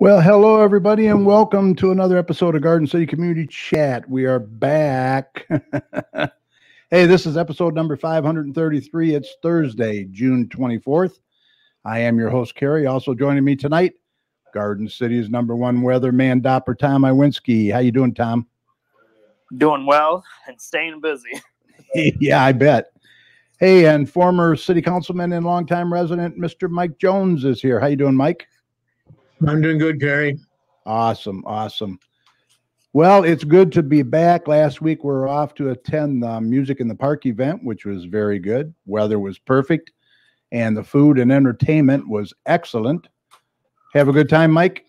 Well, hello, everybody, and welcome to another episode of Garden City Community Chat. We are back. Hey, this is episode number 533. It's Thursday, June 24th. I am your host, Kerry. Also joining me tonight, Garden City's number one weatherman, Dr. Tom Iwinski. How you doing, Tom? Doing well and staying busy. Yeah, I bet. Hey, and former city councilman and longtime resident, Mr. Mike Jones is here. How you doing, Mike? I'm doing good, Gary. Awesome. Well, it's good to be back. Last week, we were off to attend the Music in the Park event, which was very good. Weather was perfect, and the food and entertainment was excellent. Have a good time, Mike?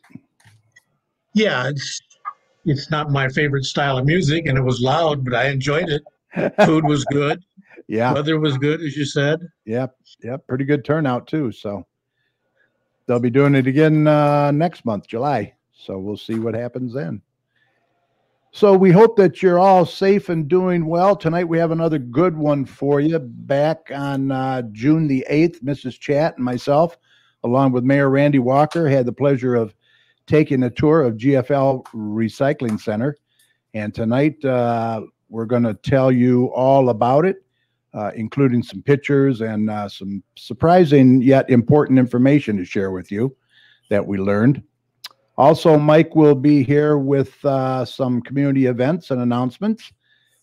Yeah, it's not my favorite style of music, and it was loud, but I enjoyed it. Food was good. Yeah. Weather was good, as you said. Yep. Pretty good turnout, too, so. They'll be doing it again next month, July. So we'll see what happens then. So we hope that you're all safe and doing well. Tonight we have another good one for you. Back on June the 8th, Mrs. Chat and myself, along with Mayor Randy Walker, had the pleasure of taking a tour of GFL Recycling Center. And tonight we're going to tell you all about it. Including some pictures and some surprising yet important information to share with you that we learned. Also, Mike will be here with some community events and announcements.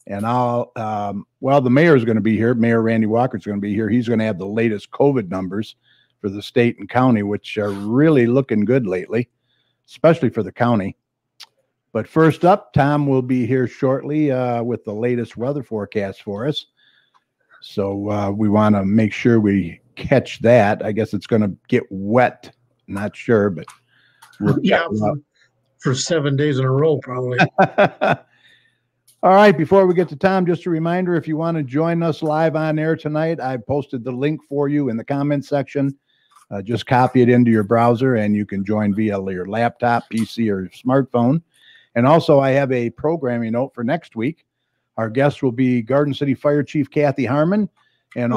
And the mayor is going to be here. Mayor Randy Walker is going to be here. He's going to have the latest COVID numbers for the state and county, which are really looking good lately, especially for the county. But first up, Tom will be here shortly with the latest weather forecast for us. So we want to make sure we catch that. I guess it's going to get wet. Not sure, but for 7 days in a row, probably. All right. Before we get to Tom, just a reminder: if you want to join us live on air tonight, I posted the link for you in the comments section. Just copy it into your browser, and you can join via your laptop, PC, or smartphone. And also, I have a programming note for next week. Our guest will be Garden City Fire Chief Kathy Harmon and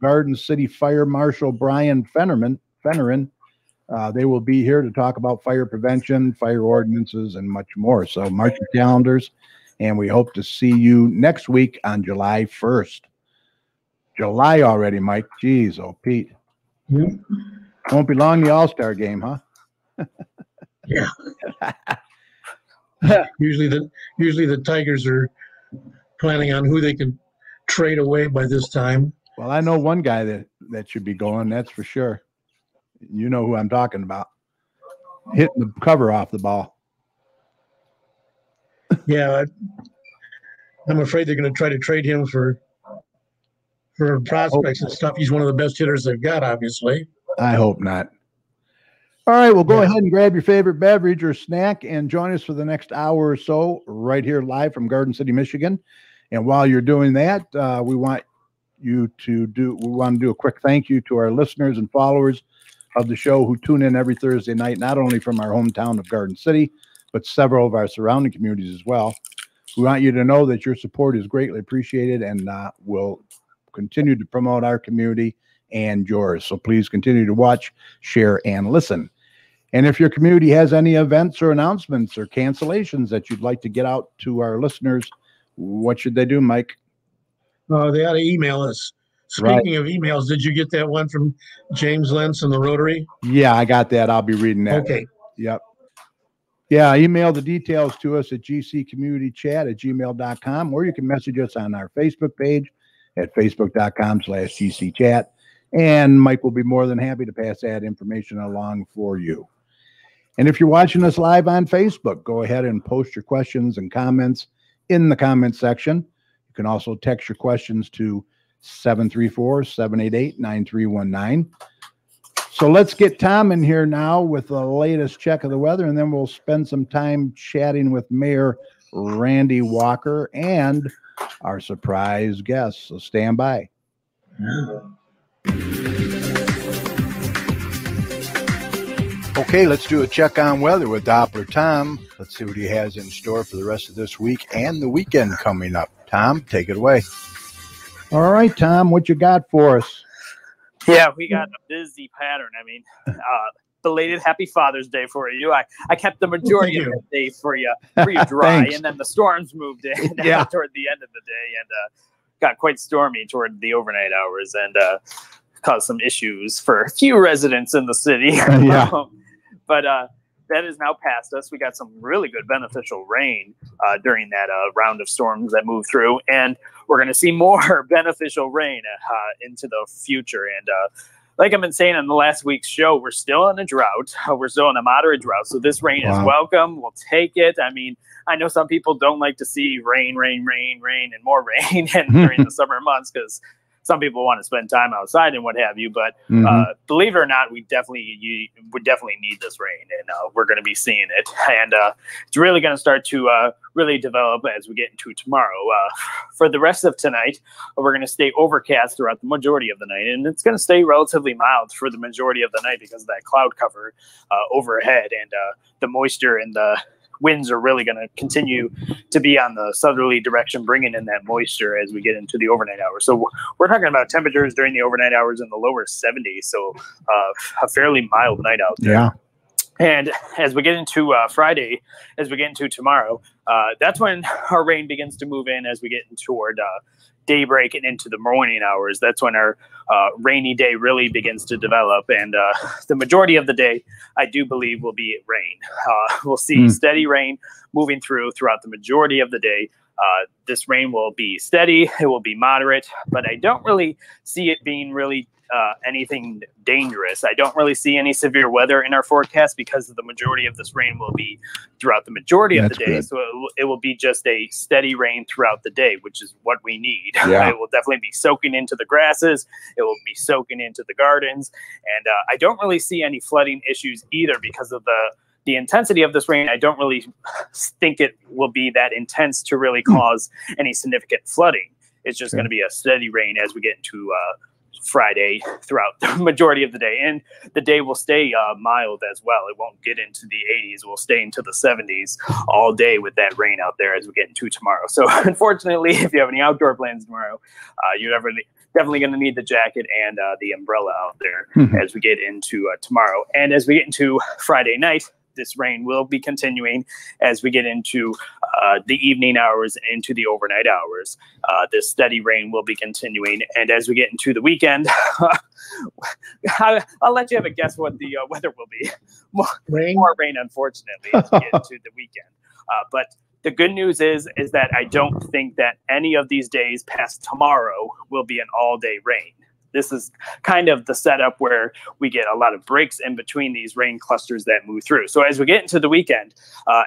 Garden City Fire Marshal Brian Fennerin. They will be here to talk about fire prevention, fire ordinances, and much more. So mark your calendars, and we hope to see you next week on July 1st. July already, Mike. Jeez, Pete. Won't be long, the All-Star game, huh? Yeah. Usually the Tigers are planning on who they can trade away by this time. Well, I know one guy that should be going, that's for sure. You know who I'm talking about. Hitting the cover off the ball. Yeah, I'm afraid they're going to try to trade him for prospects and stuff. He's one of the best hitters they've got, obviously. I hope not. All right, well, go ahead and grab your favorite beverage or snack and join us for the next hour or so right here live from Garden City, Michigan. And while you're doing that, we want to do a quick thank you to our listeners and followers of the show who tune in every Thursday night, not only from our hometown of Garden City, but several of our surrounding communities as well. We want you to know that your support is greatly appreciated, and we'll continue to promote our community and yours. So please continue to watch, share, and listen. And if your community has any events or announcements or cancellations that you'd like to get out to our listeners, what should they do, Mike? They ought to email us. Speaking of emails, did you get that one from James Lentz and the Rotary? Yeah, I got that. I'll be reading that. Okay. Yep. Yeah, email the details to us at gcommunitychat@gmail.com, or you can message us on our Facebook page at facebook.com/gcchat. And Mike will be more than happy to pass that information along for you. And if you're watching us live on Facebook, go ahead and post your questions and comments in the comment section. You can also text your questions to 734-788-9319. So let's get Tom in here now with the latest check of the weather, and then we'll spend some time chatting with Mayor Randy Walker and our surprise guest. So stand by. Okay, let's do a check on weather with Doppler Tom. Let's see what he has in store for the rest of this week and the weekend coming up. Tom, take it away. All right, Tom, what you got for us? Yeah, we got a busy pattern. I mean, belated Happy Father's Day for you. I kept the majority of the day for you dry, and then the storms moved in toward the end of the day, and got quite stormy toward the overnight hours, and caused some issues for a few residents in the city. But that is now past us. We got some really good beneficial rain during that round of storms that moved through, and we're going to see more beneficial rain into the future. And like I've been saying on the last week's show, we're still in a drought. We're still in a moderate drought. So this rain is welcome. We'll take it. I mean, I know some people don't like to see rain, and more rain during the summer months because some people want to spend time outside and what have you. But believe it or not, we definitely need this rain, and we're going to be seeing it. And it's really going to start to really develop as we get into tomorrow. For the rest of tonight, we're going to stay overcast throughout the majority of the night, and it's going to stay relatively mild for the majority of the night because of that cloud cover overhead, and the moisture and the winds are really going to continue to be on the southerly direction, bringing in that moisture as we get into the overnight hours. So we're talking about temperatures during the overnight hours in the lower 70s. So a fairly mild night out there. Yeah. And as we get into Friday, as we get into tomorrow, that's when our rain begins to move in as we get toward daybreak and into the morning hours. That's when our rainy day really begins to develop. And the majority of the day, I do believe, will be rain. We'll see steady rain moving throughout the majority of the day. This rain will be steady. It will be moderate, but I don't really see it being really anything dangerous. I don't really see any severe weather in our forecast because the majority of this rain will be throughout the majority of the day. Good. So it will be just a steady rain throughout the day, which is what we need. Yeah. It will definitely be soaking into the grasses. It will be soaking into the gardens. And I don't really see any flooding issues either because of the intensity of this rain. I don't really think it will be that intense to really cause any significant flooding. It's just going to be a steady rain as we get into Friday throughout the majority of the day, and the day will stay mild as well. It won't get into the 80s. We'll stay into the 70s all day with that rain out there as we get into tomorrow. So unfortunately, if you have any outdoor plans tomorrow, you're definitely going to need the jacket and the umbrella out there as we get into tomorrow. And as we get into Friday night, this rain will be continuing as we get into the evening hours and into the overnight hours. This steady rain will be continuing. And as we get into the weekend, I'll let you have a guess what the weather will be. More rain, unfortunately, as we get into the weekend. But the good news is that I don't think that any of these days past tomorrow will be an all-day rain. This is kind of the setup where we get a lot of breaks in between these rain clusters that move through. So as we get into the weekend,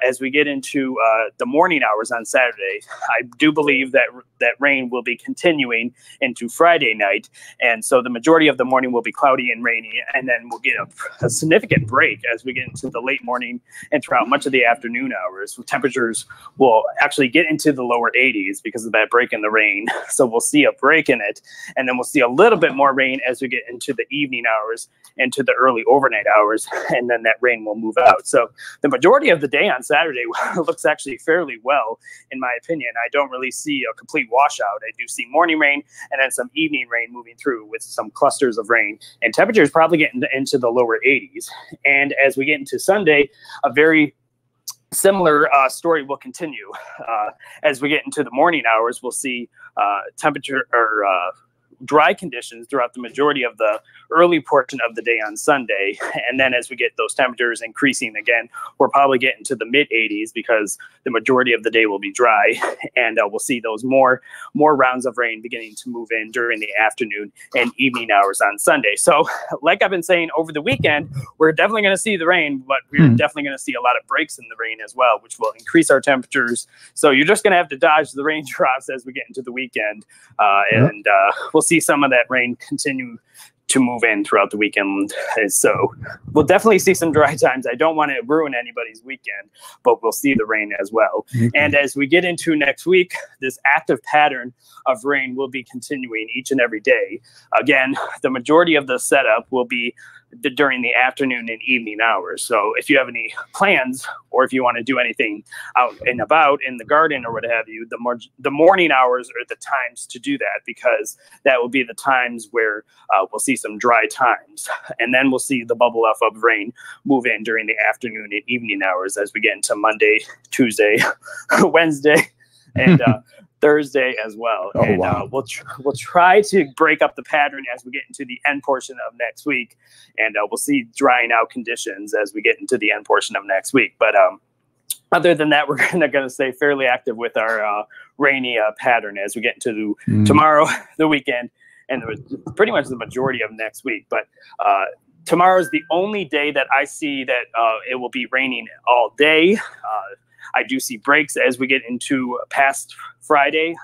as we get into the morning hours on Saturday, I do believe that rain will be continuing into Friday night. And so the majority of the morning will be cloudy and rainy, and then we'll get a significant break as we get into the late morning and throughout much of the afternoon hours. Temperatures will actually get into the lower 80s because of that break in the rain. So we'll see a break in it, and then we'll see a little bit more rain as we get into the evening hours and to the early overnight hours, and then that rain will move out. So the majority of the day on Saturday looks actually fairly well, in my opinion. I don't really see a complete washout. I do see morning rain and then some evening rain moving through with some clusters of rain, and temperatures probably getting into the lower 80s. And as we get into Sunday, a very similar story will continue. As we get into the morning hours, we'll see temperature or dry conditions throughout the majority of the early portion of the day on Sunday. And then as we get those temperatures increasing again, we're probably getting to the mid 80s because the majority of the day will be dry, and we'll see those more rounds of rain beginning to move in during the afternoon and evening hours on Sunday. So like I've been saying, over the weekend, we're definitely going to see the rain, but we're definitely going to see a lot of breaks in the rain as well, which will increase our temperatures. So you're just going to have to dodge the raindrops as we get into the weekend. And we'll see some of that rain continue to move in throughout the weekend. So we'll definitely see some dry times. I don't want to ruin anybody's weekend, but we'll see the rain as well. And as we get into next week, this active pattern of rain will be continuing each and every day. Again, the majority of the setup will be during the afternoon and evening hours. So if you have any plans, or if you want to do anything out and about in the garden or what have you, the morning hours are the times to do that, because that will be the times where we'll see some dry times, and then we'll see the bubble up of rain move in during the afternoon and evening hours as we get into Monday, Tuesday, Wednesday, and Thursday as well. Oh, and wow. we'll try to break up the pattern as we get into the end portion of next week, and we'll see drying out conditions as we get into the end portion of next week. But other than that, we're going to stay fairly active with our rainy pattern as we get into tomorrow, the weekend, and pretty much the majority of next week. But tomorrow is the only day that I see that it will be raining all day. I do see breaks as we get into past Friday.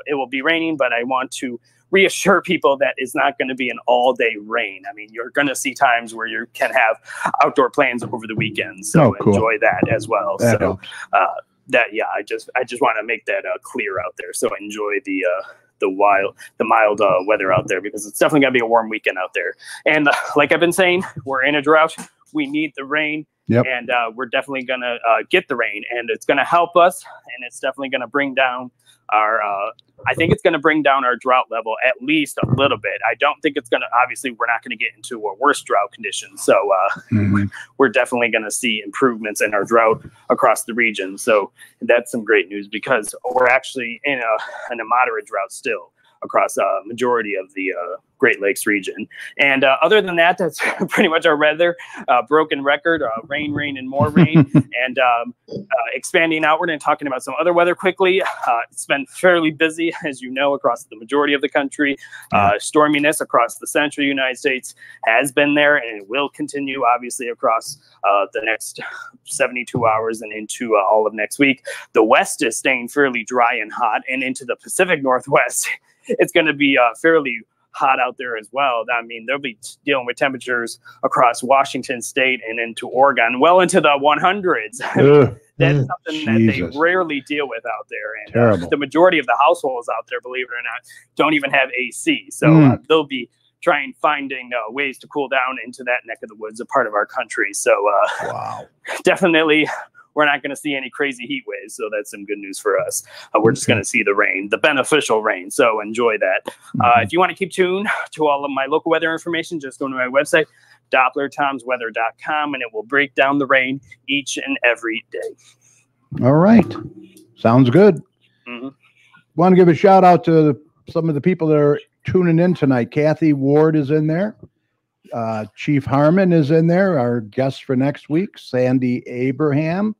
It will be raining, but I want to reassure people that it's not going to be an all-day rain. I mean, you're going to see times where you can have outdoor plans over the weekend, so cool. Enjoy that as well. That so I just want to make that clear out there. So enjoy the mild weather out there, because it's definitely going to be a warm weekend out there. And like I've been saying, we're in a drought. We need the rain. Yep. And we're definitely going to get the rain, and it's going to help us, and it's definitely going to bring down our I think it's going to bring down our drought level at least a little bit. I don't think it's going to, obviously we're not going to get into a worse drought condition. So we're definitely going to see improvements in our drought across the region. So that's some great news, because we're actually in a moderate drought still across a majority of the Great Lakes region. And other than that, that's pretty much our weather. Broken record, rain, and more rain. And expanding outward and talking about some other weather quickly. It's been fairly busy, as you know, across the majority of the country. Storminess across the central United States has been there, and it will continue, obviously, across the next 72 hours and into all of next week. The West is staying fairly dry and hot, and into the Pacific Northwest, it's going to be fairly hot out there as well. I mean, they'll be dealing with temperatures across Washington State and into Oregon, well into the 100s. That's something that they rarely deal with out there. And the majority of the households out there, believe it or not, don't even have AC. So they'll be finding ways to cool down into that neck of the woods, a part of our country. So definitely, we're not going to see any crazy heat waves, so that's some good news for us. We're just going to see the rain, the beneficial rain, so enjoy that. If you want to keep tuned to all of my local weather information, just go to my website, DopplerTomsWeather.com, and it will break down the rain each and every day. All right. Sounds good. Want to give a shout out to some of the people that are tuning in tonight. Kathy Ward is in there. Chief Harmon is in there, our guest for next week. Sandy Abraham.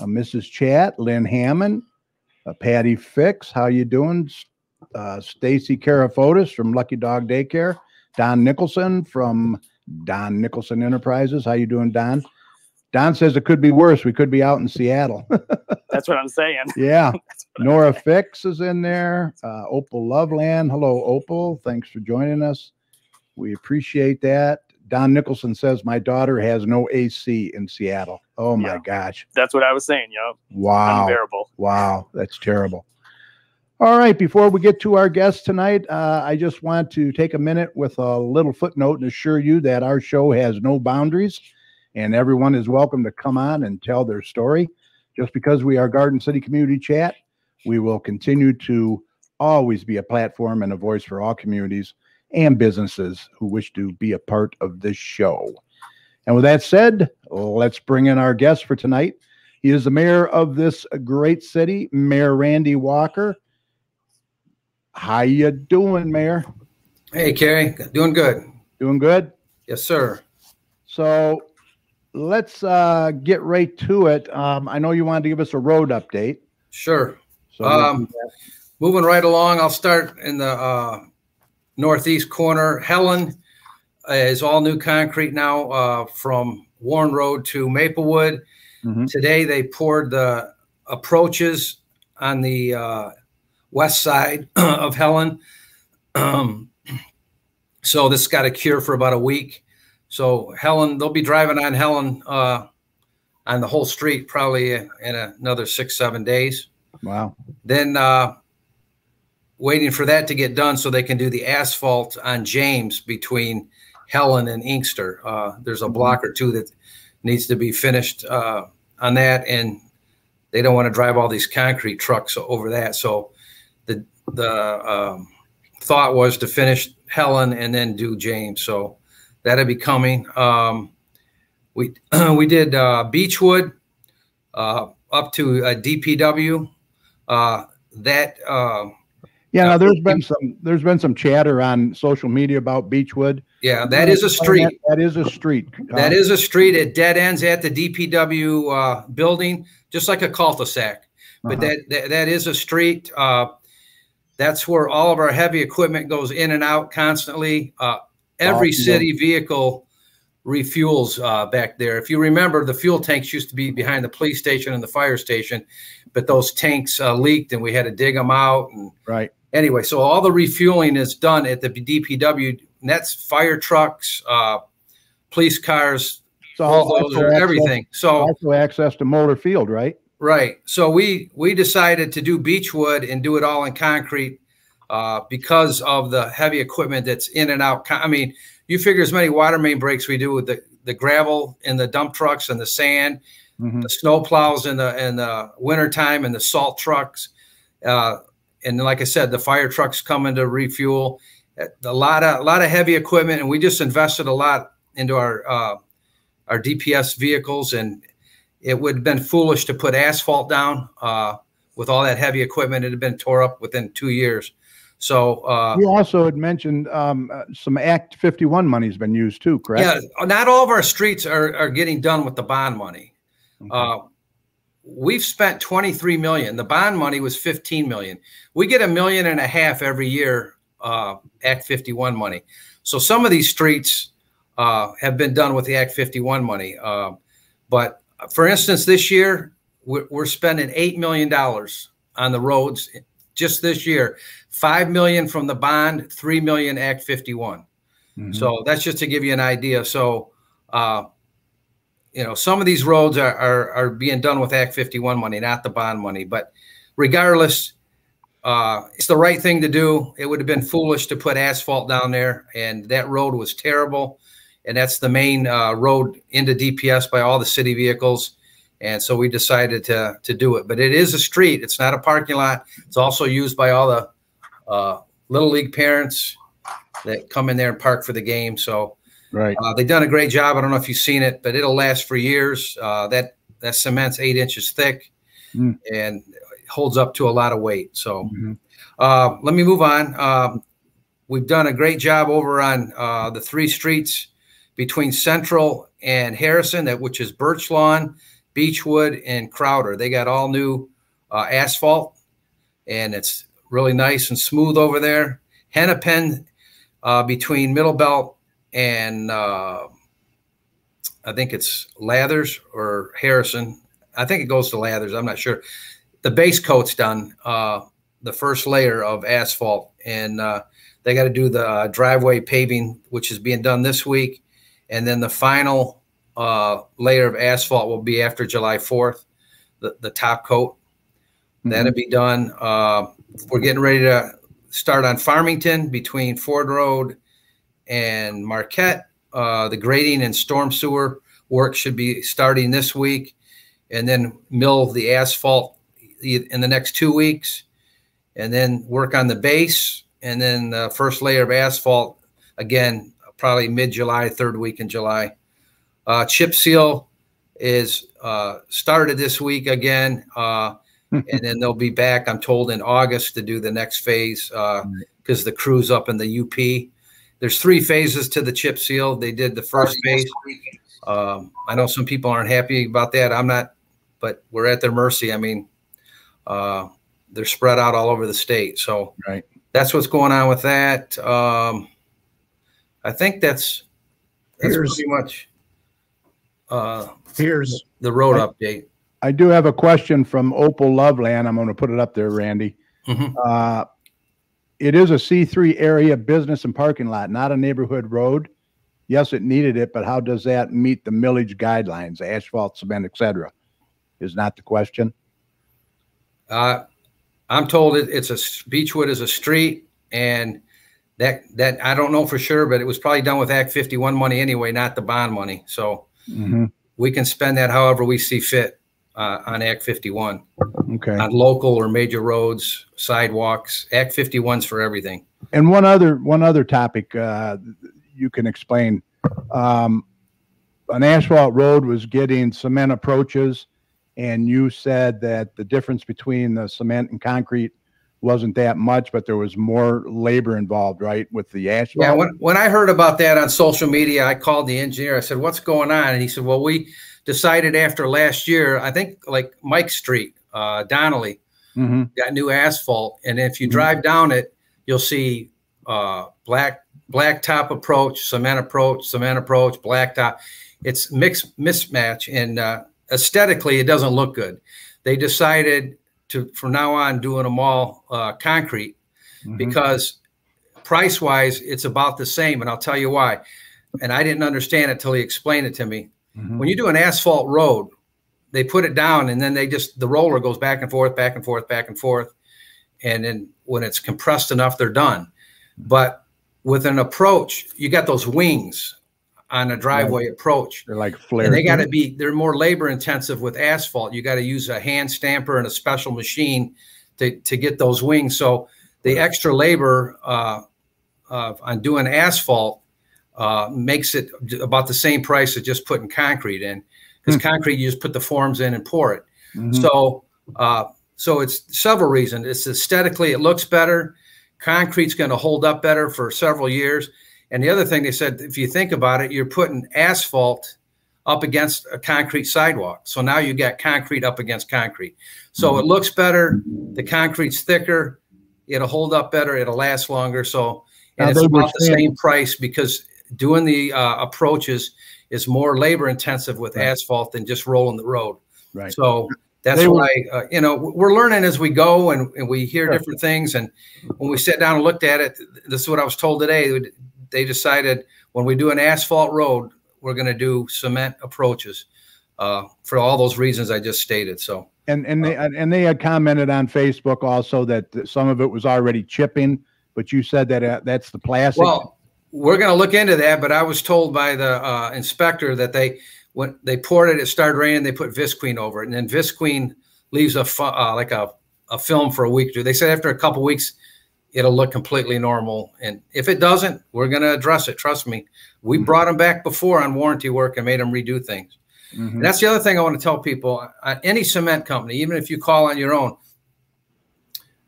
Mrs. Chat, Lynn Hammond, Patty Fix, how you doing? Stacy Carafotis from Lucky Dog Daycare, Don Nicholson from Don Nicholson Enterprises. How you doing, Don? Don says it could be worse. We could be out in Seattle. That's what I'm saying. Yeah. Nora Fix is in there. Opal Loveland. Hello, Opal. Thanks for joining us. We appreciate that. Don Nicholson says my daughter has no AC in Seattle. Oh my gosh. That's what I was saying, Wow. Unbearable. Wow. That's terrible. All right. Before we get to our guest tonight, I just want to take a minute with a little footnote and assure you that our show has no boundaries, and everyone is welcome to come on and tell their story. Just because we are Garden City Community Chat, we will continue to always be a platform and a voice for all communities and businesses who wish to be a part of this show. And with that said, let's bring in our guest for tonight. He is the mayor of this great city, Mayor Randy Walker. How you doing, Mayor? Hey, Kerry. Doing good. Doing good? Yes, sir. So let's get right to it. I know you wanted to give us a road update. Sure. So moving right along, I'll start in the northeast corner. Helen is all new concrete now from Warren Road to Maplewood. Today they poured the approaches on the west side of Helen. So this got a cure for about a week. So Helen, they'll be driving on Helen on the whole street probably in another 6-7 days. Wow. Then waiting for that to get done so they can do the asphalt on James between Helen and Inkster. There's a block or two that needs to be finished on that, and they don't want to drive all these concrete trucks over that. So the thought was to finish Helen and then do James. So that'll be coming. We did Beechwood up to DPW. Now there's been some chatter on social media about Beechwood. Yeah, that is a street. That is a street. That is a street. It dead ends at the DPW building, just like a cul-de-sac. But that is a street. That's where all of our heavy equipment goes in and out constantly. Every city vehicle refuels back there. If you remember, the fuel tanks used to be behind the police station and the fire station, but those tanks leaked and we had to dig them out. And right. Anyway, so all the refueling is done at the DPW. And that's fire trucks, police cars, bulldozer, everything. So also access to Moeller Field, right? Right. So we decided to do Beechwood and do it all in concrete because of the heavy equipment that's in and out. I mean, you figure as many water main breaks we do with the gravel in the dump trucks and the sand, the snow plows in the wintertime and the salt trucks. And like I said, the fire trucks coming to refuel. A lot of heavy equipment, and we just invested a lot into our DPS vehicles, and it would have been foolish to put asphalt down with all that heavy equipment. It had been tore up within 2 years. So you also had mentioned some Act 51 money has been used too, correct? Yeah, not all of our streets are getting done with the bond money. We've spent $23 million. The bond money was $15 million. We get $1.5 million every year. Act 51 money. So some of these streets have been done with the Act 51 money. But for instance, this year, we're spending $8 million on the roads just this year. $5 million from the bond, $3 million Act 51. So that's just to give you an idea. So, some of these roads are being done with Act 51 money, not the bond money. But regardless, it's the right thing to do. It would have been foolish to put asphalt down there, and that road was terrible. And that's the main road into DPS by all the city vehicles. And so we decided to do it. But it is a street. It's not a parking lot. It's also used by all the Little League parents that come in there and park for the game. So right. They've done a great job. I don't know if you've seen it, but it'll last for years. That cement's 8 inches thick and holds up to a lot of weight. So let me move on. We've done a great job over on the 3 streets between Central and Harrison, which is Birch Lawn, Beechwood, and Crowder. They got all new asphalt, and it's really nice and smooth over there. Hennepin between Middle Belt and I think it's Lathers or Harrison. I think it goes to Lathers. I'm not sure. The base coat's done, the first layer of asphalt, and they got to do the driveway paving, which is being done this week. And then the final layer of asphalt will be after July 4th, the top coat. That'll be done. We're getting ready to start on Farmington between Ford Road and Marquette. The grading and storm sewer work should be starting this week, and then mill the asphalt in the next 2 weeks, and then work on the base, and then the first layer of asphalt again, probably mid-July, 3rd week in July. Chip seal is started this week again, and then they'll be back, I'm told, in August to do the next phase because the crew's up in the UP. There's 3 phases to the chip seal. They did the first phase. I know some people aren't happy about that. I'm not, but we're at their mercy. I mean, they're spread out all over the state. So that's what's going on with that. I think that's pretty much here's the road update. I do have a question from Opal Loveland. I'm going to put it up there, Randy. It is a C3 area business and parking lot, not a neighborhood road. Yes, it needed it, but how does that meet the millage guidelines, asphalt, cement, etc.? Is not the question. I'm told Beechwood is a street, and that I don't know for sure, but it was probably done with Act 51 money anyway, not the bond money. So we can spend that however we see fit on Act 51. Okay. On local or major roads, sidewalks. Act 51's for everything. And one other topic you can explain. An asphalt road was getting cement approaches, and you said that the difference between the cement and concrete wasn't that much, but there was more labor involved, right, with the asphalt? Yeah, when I heard about that on social media, I called the engineer. I said, what's going on? And he said, well, we decided after last year, I think like Mike Street, Donnelly, got new asphalt. And if you drive down it, you'll see black top approach, cement approach, black top. It's mismatch. And aesthetically, it doesn't look good. They decided to, from now on, doing them all concrete because price-wise, it's about the same. And I'll tell you why. And I didn't understand it till he explained it to me. When you do an asphalt road, they put it down and then the roller goes back and forth, back and forth, back and forth. And then when it's compressed enough, they're done. But with an approach, you got those wings on a driveway approach. They're like flares. And they're more labor intensive with asphalt. You got to use a hand stamper and a special machine to get those wings. So the extra labor on doing asphalt makes it about the same price as just putting concrete in, because concrete, you just put the forms in and pour it. So it's several reasons. It's aesthetically, it looks better. Concrete's going to hold up better for several years. And the other thing they said, if you think about it, you're putting asphalt up against a concrete sidewalk. So now you got concrete up against concrete. So it looks better. The concrete's thicker. It'll hold up better. It'll last longer. So, and it's about the same price, because doing the approaches is more labor intensive with asphalt than just rolling the road. Right. So that's why, we're learning as we go, and we hear different things. And when we sat down and looked at it, this is what I was told today. They decided when we do an asphalt road, we're going to do cement approaches for all those reasons I just stated. So, and they had commented on Facebook also that some of it was already chipping, but you said that that's the plastic. Well, we're going to look into that, but I was told by the inspector that when they poured it, it started raining, they put Visqueen over it, and then Visqueen leaves a film for a week or two. They said after a couple of weeks, it'll look completely normal. And if it doesn't, we're going to address it. Trust me. We brought them back before on warranty work and made them redo things. And that's the other thing I want to tell people. Any cement company, even if you call on your own,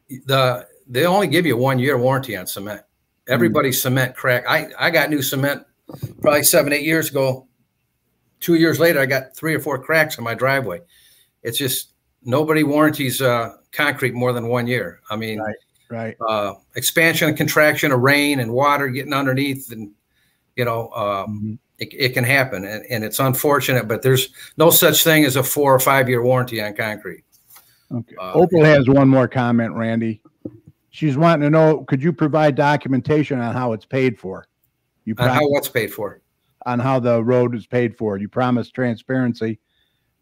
they only give you a 1 year warranty on cement. Everybody's cement crack. I got new cement probably 7-8 years ago. 2 years later, I got 3 or 4 cracks in my driveway. It's just nobody warranties concrete more than 1 year. I mean, right. Expansion and contraction of rain and water getting underneath, and it can happen, and it's unfortunate, but there's no such thing as a 4 or 5 year warranty on concrete. Okay. Opal has one more comment, Randy. She's wanting to know, could you provide documentation on how it's paid for? On how what's paid for? On how the road is paid for. You promised transparency,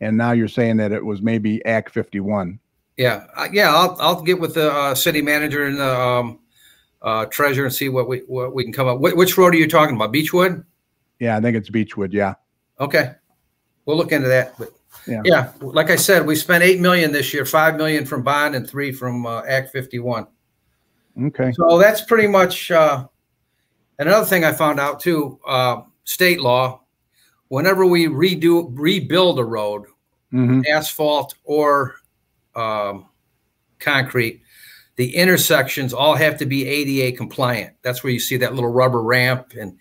and now you're saying that it was maybe Act 51. Yeah. I'll get with the city manager and the treasurer and see what we can come up. Which road are you talking about? Beechwood? Yeah, I think it's Beechwood. Yeah. Okay. We'll look into that. But yeah, like I said, we spent $8 million this year, $5 million from bond and $3 million from Act 51. Okay. So that's pretty much. Another thing I found out too, state law. Whenever we rebuild a road, asphalt or concrete, the intersections all have to be ADA compliant. That's where you see that little rubber ramp and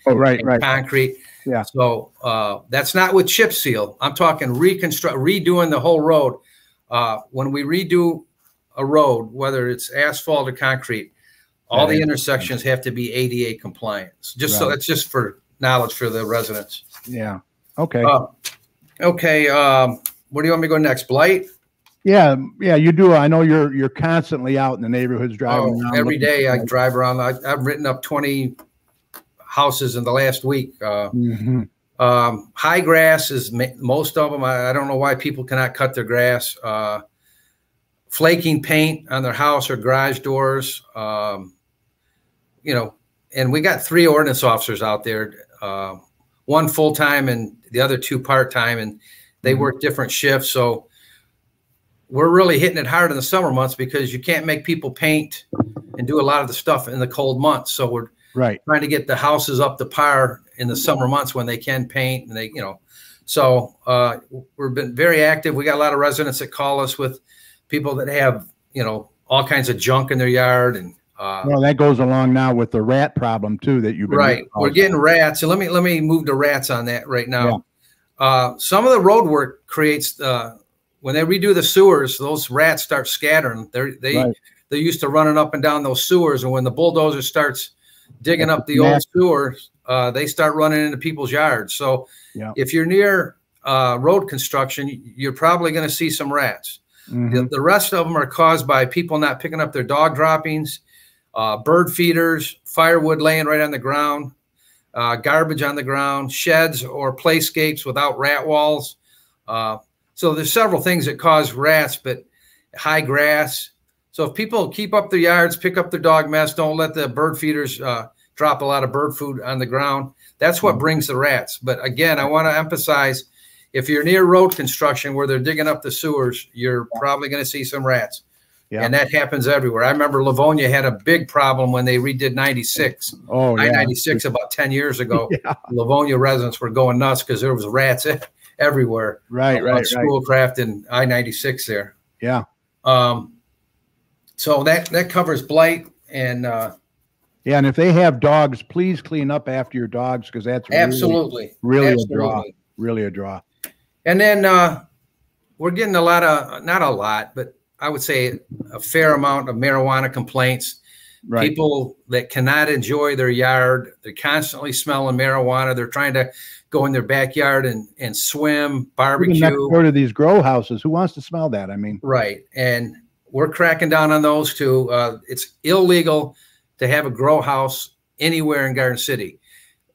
concrete. Yeah. So that's not with chip seal. I'm talking redoing the whole road. When we redo a road, whether it's asphalt or concrete, all the intersections have to be ADA compliant. So that's just for knowledge for the residents. Yeah. Okay. Okay. Where do you want me to go next? Blight? Yeah, you do. I know you're constantly out in the neighborhoods driving around. Every day I drive around. I've written up 20 houses in the last week. High grass is most of them. I don't know why people cannot cut their grass. Flaking paint on their house or garage doors. and we got 3 ordinance officers out there, one full-time and the other 2 part-time, and they work different shifts. So we're really hitting it hard in the summer months because you can't make people paint and do a lot of the stuff in the cold months. So we're trying to get the houses up to par in the summer months when they can paint and they, so we've been very active. We got a lot of residents that call us with people that have, all kinds of junk in their yard. And well, that goes along now with the rat problem too that you've been we're getting rats. So let me move to rats on that right now. Some of the road work creates when they redo the sewers, those rats start scattering. They're used to running up and down those sewers, and when the bulldozer starts digging up the old sewers, they start running into people's yards. So if you're near road construction, you're probably going to see some rats. The rest of them are caused by people not picking up their dog droppings, bird feeders, firewood laying right on the ground, garbage on the ground, sheds or playscapes without rat walls. So there's several things that cause rats, but high grass. So if people keep up their yards, pick up their dog mess, don't let the bird feeders drop a lot of bird food on the ground, that's what brings the rats. But again, I want to emphasize, if you're near road construction where they're digging up the sewers, you're probably going to see some rats. And that happens everywhere. I remember Livonia had a big problem when they redid 96. I-96 about 10 years ago. Livonia residents were going nuts because there was rats everywhere. Schoolcraft and I-96 there. So that covers blight and and if they have dogs, please clean up after your dogs, because that's really a draw. Really a draw. And then we're getting a lot of, not a lot, but I would say a fair amount of marijuana complaints. People that cannot enjoy their yard, they're constantly smelling marijuana. They're trying to go in their backyard and swim, barbecue. Even next door to these grow houses, who wants to smell that? I mean, and we're cracking down on those too. It's illegal to have a grow house anywhere in Garden City.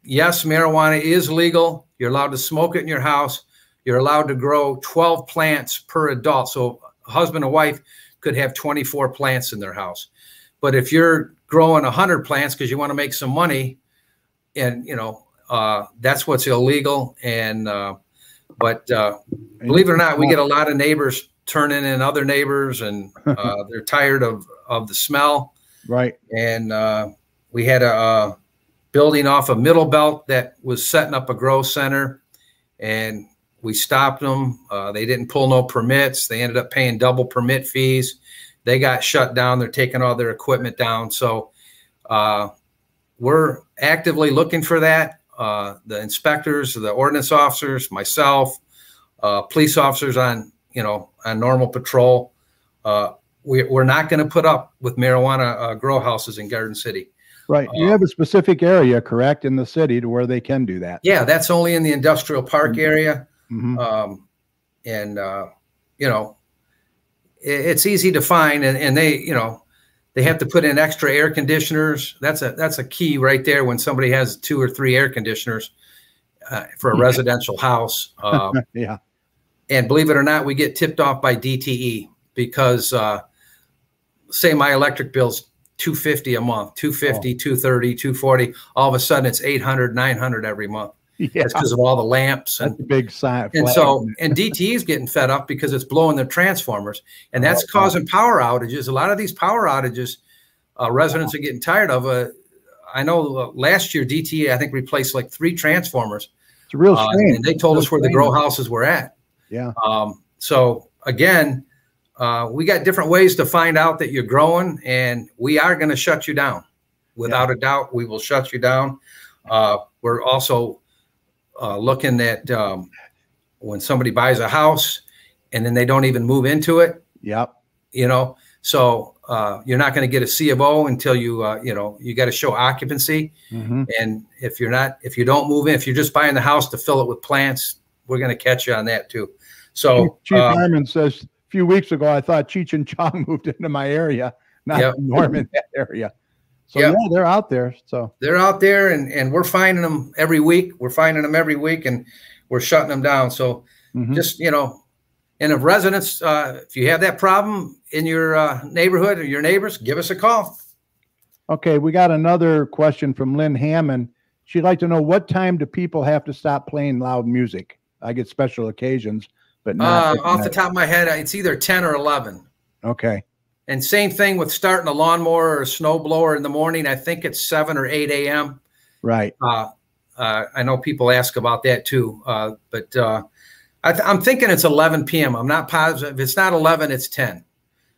Yes, marijuana is legal. You're allowed to smoke it in your house. You're allowed to grow 12 plants per adult. So a husband and wife could have 24 plants in their house. But if you're growing 100 plants because you want to make some money, and that's what's illegal. And but believe it or not, we get a lot of neighbors turning in other neighbors, and they're tired of the smell. And we had a building off of Middle Belt that was setting up a grow center, and we stopped them. They didn't pull no permits. They ended up paying double permit fees. They got shut down. They're taking all their equipment down. So we're actively looking for that. The inspectors, the ordinance officers, myself, police officers on normal patrol. We're not going to put up with marijuana grow houses in Garden City. You have a specific area, correct, in the city to where they can do that? Yeah, that's only in the industrial park area. It's easy to find, and they have to put in extra air conditioners. That's a key right there when somebody has 2 or 3 air conditioners for a residential house. And believe it or not, we get tipped off by DTE because say my electric bill's $250 a month, $250, $230, $240. All of a sudden it's $800, $900 every month. That's because of all the lamps. And that's a big sign. And so, and DTE is getting fed up because it's blowing their transformers, and that's causing power outages. A lot of these power outages, residents are getting tired of. I know last year DTE, I think, replaced like 3 transformers. It's a real shame. And they told us where the grow houses were at. So again, we got different ways to find out that you're growing, and we are going to shut you down. Without a doubt, we will shut you down. We're also looking at when somebody buys a house and then they don't even move into it. So you're not going to get a C of O until you got to show occupancy. And if you don't move in, if you're just buying the house to fill it with plants, we're going to catch you on that too. So Chief Harmon says, a few weeks ago, I thought Cheech and Chong moved into my area, not Norman, that area. So yeah, they're out there. So they're out there, and we're finding them every week. We're finding them every week, and we're shutting them down. So just, and if residents, if you have that problem in your neighborhood or your neighbors, give us a call. Okay, we got another question from Lynn Hammond. She'd like to know, what time do people have to stop playing loud music? I get special occasions, but not off the top of my head, it's either 10 or 11. Okay. And same thing with starting a lawnmower or a snow blower in the morning. I think it's 7 or 8 a.m. Right. I know people ask about that too, but I'm thinking it's 11 p.m. I'm not positive. If it's not 11, it's 10.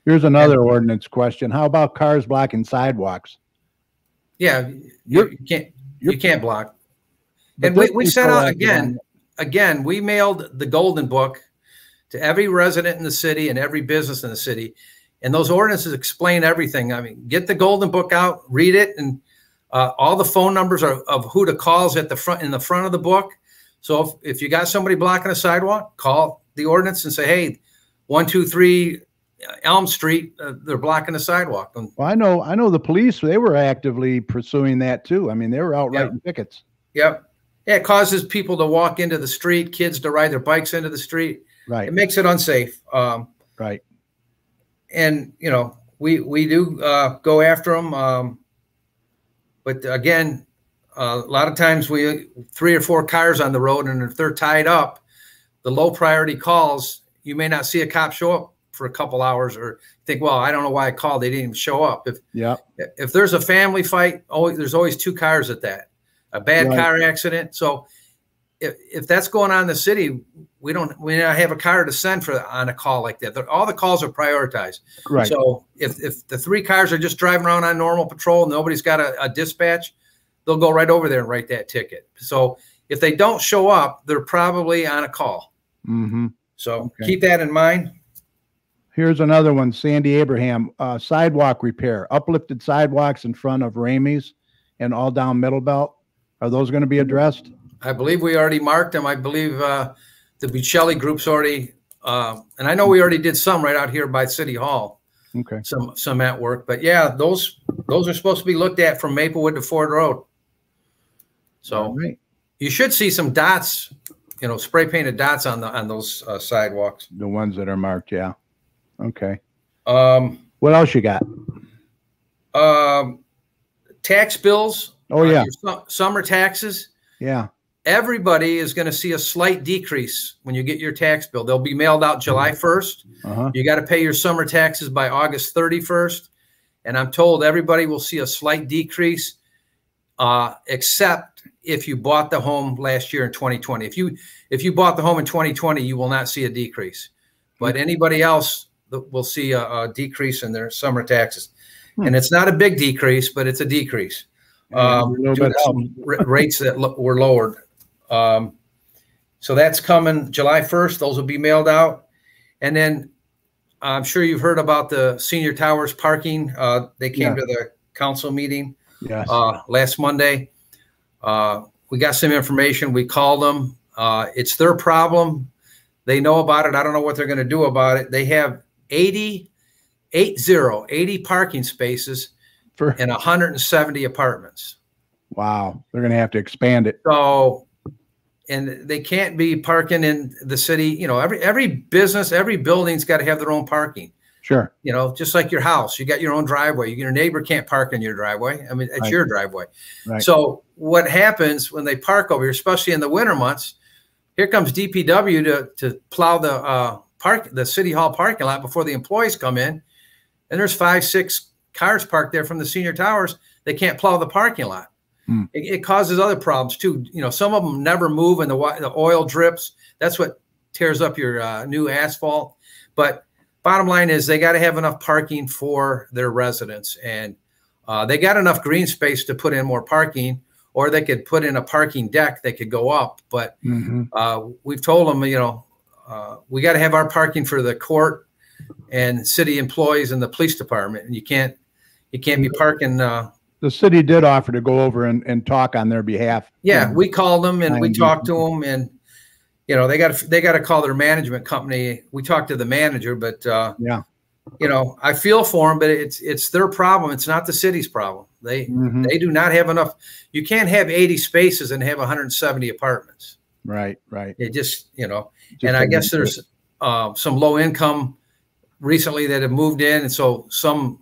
Here's another ordinance question. How about cars blocking sidewalks? Yeah, you can't block. And we sent out again, we mailed the Golden Book to every resident in the city and every business in the city. And those ordinances explain everything. I mean, get the Golden Book out, read it, and all the phone numbers of who to call is in the front of the book. So if you got somebody blocking a sidewalk, call the ordinance and say, hey, 123 Elm Street, they're blocking the sidewalk. Well, I know the police, they were actively pursuing that too. I mean, they were out writing tickets. Yep. Yeah, it causes people to walk into the street, kids to ride their bikes into the street. Right. It makes it unsafe. Right. And, you know, we do go after them. But again, a lot of times 3 or 4 cars on the road, and if they're tied up, the low priority calls, you may not see a cop show up for a couple hours, or think, well, I don't know why I called. They didn't even show up. If there's a family fight, there's always 2 cars at that, a bad car accident. So if that's going on in the city, we don't have a car to send on a call like that. All the calls are prioritized. Right. So if the 3 cars are just driving around on normal patrol, nobody's got a dispatch, they'll go right over there and write that ticket. So if they don't show up, they're probably on a call. Mm-hmm. So keep that in mind. Here's another one, Sandy Abraham, sidewalk repair, uplifted sidewalks in front of Ramey's and all down Middle Belt. Are those going to be addressed? I believe we already marked them. I believe the Buccelli group's already, and I know we already did some right out here by City Hall. Okay. Some at work, but yeah, those are supposed to be looked at from Maplewood to Ford Road. So you should see some dots, you know, spray painted dots on those sidewalks. The ones that are marked, yeah. Okay. What else you got? Tax bills. Oh yeah. Summer taxes. Yeah. Everybody is going to see a slight decrease when you get your tax bill. They'll be mailed out July 1st. You got to pay your summer taxes by August 31st. And I'm told everybody will see a slight decrease, except if you bought the home last year in 2020. If you bought the home in 2020, you will not see a decrease. But anybody else will see a decrease in their summer taxes. And it's not a big decrease, but it's a decrease. Due to some rates that were lowered. So that's coming July 1st. Those will be mailed out. And then I'm sure you've heard about the Senior Towers parking. They came to the council meeting last Monday. We got some information. We called them. It's their problem. They know about it. I don't know what they're going to do about it. They have 80 parking spaces in 170 apartments. Wow. They're going to have to expand it. So, and they can't be parking in the city. You know, every business, every building's got to have their own parking. Sure. You know, just like your house, you got your own driveway. Your neighbor can't park in your driveway. I mean, it's your driveway. Right. So what happens when they park over here, especially in the winter months, here comes DPW to plow the City Hall parking lot before the employees come in. And there's 5, 6 cars parked there from the Senior Towers. They can't plow the parking lot. It causes other problems too. You know, some of them never move and the oil drips. That's what tears up your new asphalt. But bottom line is they got to have enough parking for their residents. And they got enough green space to put in more parking, or they could put in a parking deck that could go up. But we've told them, you know, we got to have our parking for the court and city employees and the police department. And you can't be parking. The city did offer to go over and talk on their behalf. Yeah, we called them and we talked to them, and you know they got to call their management company. We talked to the manager, but you know, I feel for them, but it's their problem. It's not the city's problem. They do not have enough. You can't have 80 spaces and have 170 apartments. Right, right. It just, you know, and I guess there's some low income recently that have moved in, and so some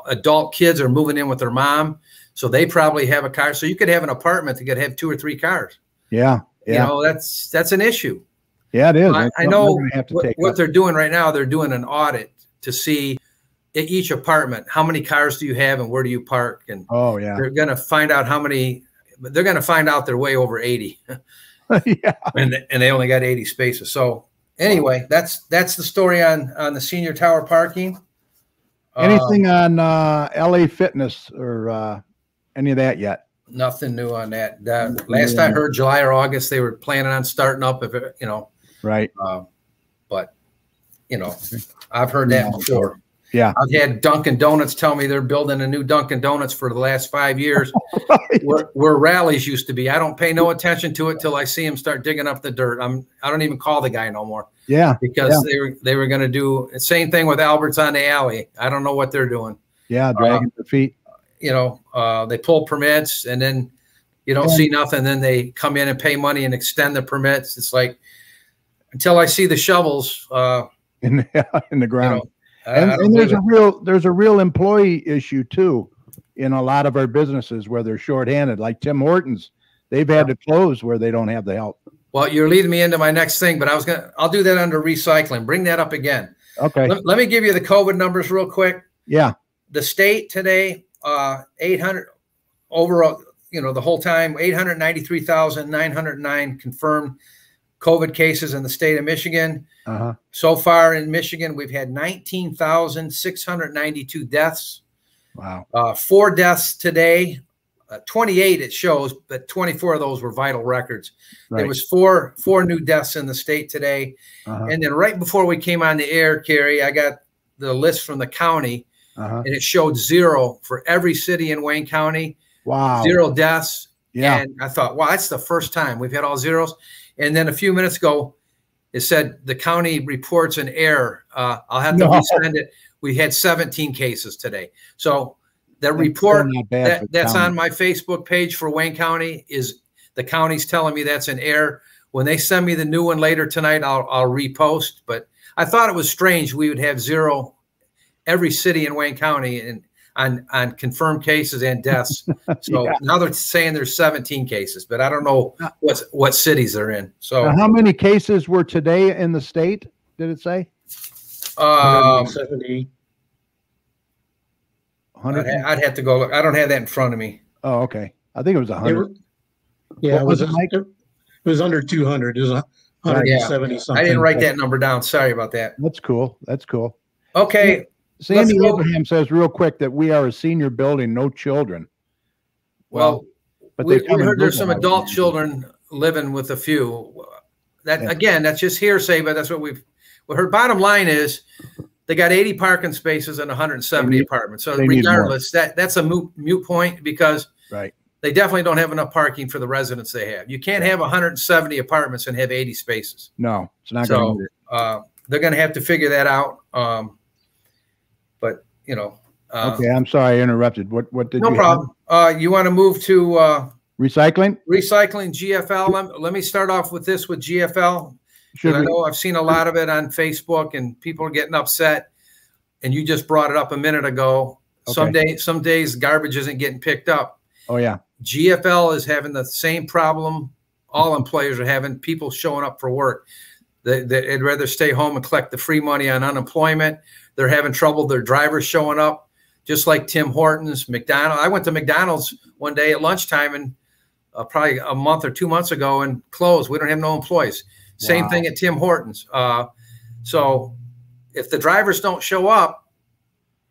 adult kids are moving in with their mom, so they probably have a car. So you could have an apartment that could have 2 or 3 cars. Yeah, you know, that's an issue. Yeah, it is. I know what they're doing right now. They're doing an audit to see each apartment, how many cars do you have and where do you park? And they're going to find out how many. They're going to find out they're way over 80. Yeah, and they only got 80 spaces. So anyway, that's the story on the senior tower parking. Anything on LA Fitness or any of that yet? Nothing new on that. Last I heard, July or August, they were planning on starting up. If it, you know, right. But you know, I've heard that before. Yeah, I've had Dunkin' Donuts tell me they're building a new Dunkin' Donuts for the last 5 years, where Rallies used to be. I don't pay no attention to it till I see them start digging up the dirt. I don't even call the guy no more. Yeah, because they were going to do the same thing with Albert's on the alley. I don't know what they're doing. Yeah, dragging their feet. You know, they pull permits and then you don't see nothing. Then they come in and pay money and extend the permits. It's like until I see the shovels in the ground. You know, and there's a real employee issue too in a lot of our businesses where they're shorthanded, like Tim Hortons. They've had to close where they don't have the help. Well, you're leading me into my next thing, but I'll do that under recycling. Bring that up again. Okay. Let me give you the COVID numbers real quick. Yeah. The state today, 800 overall, you know, the whole time, 893,909 confirmed COVID cases in the state of Michigan. So far in Michigan, we've had 19,692 deaths. Wow. 4 deaths today. 28 it shows, but 24 of those were vital records. Right. There was four new deaths in the state today. And then right before we came on the air, Kerry, I got the list from the county, and it showed 0 for every city in Wayne County. Wow. 0 deaths. Yeah. And I thought, wow, that's the first time we've had all zeros. And then a few minutes ago, it said the county reports an error. I'll have to resend it. We had 17 cases today. So the report that's on my Facebook page for Wayne County is the county's telling me that's an error. When they send me the new one later tonight, I'll repost. But I thought it was strange we would have 0 every city in Wayne County and on confirmed cases and deaths. So now they're saying there's 17 cases, but I don't know what cities they're in. So how many cases were today in the state? Did it say? 170. I'd have to go look. I don't have that in front of me. Oh, okay. I think it was 100. Yeah, it was under 200. It was 170 something. I didn't write that number down. Sorry about that. That's cool. That's cool. Okay. Sandy Abraham says real quick that we are a senior building, no children. Well, but we heard there's some adult children living with a few. Again, that's just hearsay, but that's what we've heard. Bottom line is they got 80 parking spaces and 170 apartments. So regardless, that's a moot point because they definitely don't have enough parking for the residents they have. You can't have 170 apartments and have 80 spaces. No, it's not going to work. They're going to have to figure that out. But you know, okay. I'm sorry I interrupted. What did no problem. You want to move to recycling? Recycling GFL. Let me start off with this with GFL. I know I've seen a lot of it on Facebook, and people are getting upset. And you just brought it up a minute ago. Okay. Some days garbage isn't getting picked up. Oh yeah. GFL is having the same problem all employers are having. People showing up for work. They'd rather stay home and collect the free money on unemployment. They're having trouble. Their drivers showing up, just like Tim Hortons, McDonald's. I went to McDonald's one day at lunchtime and probably a month or 2 months ago and closed. We don't have no employees. Same thing at Tim Hortons. So if the drivers don't show up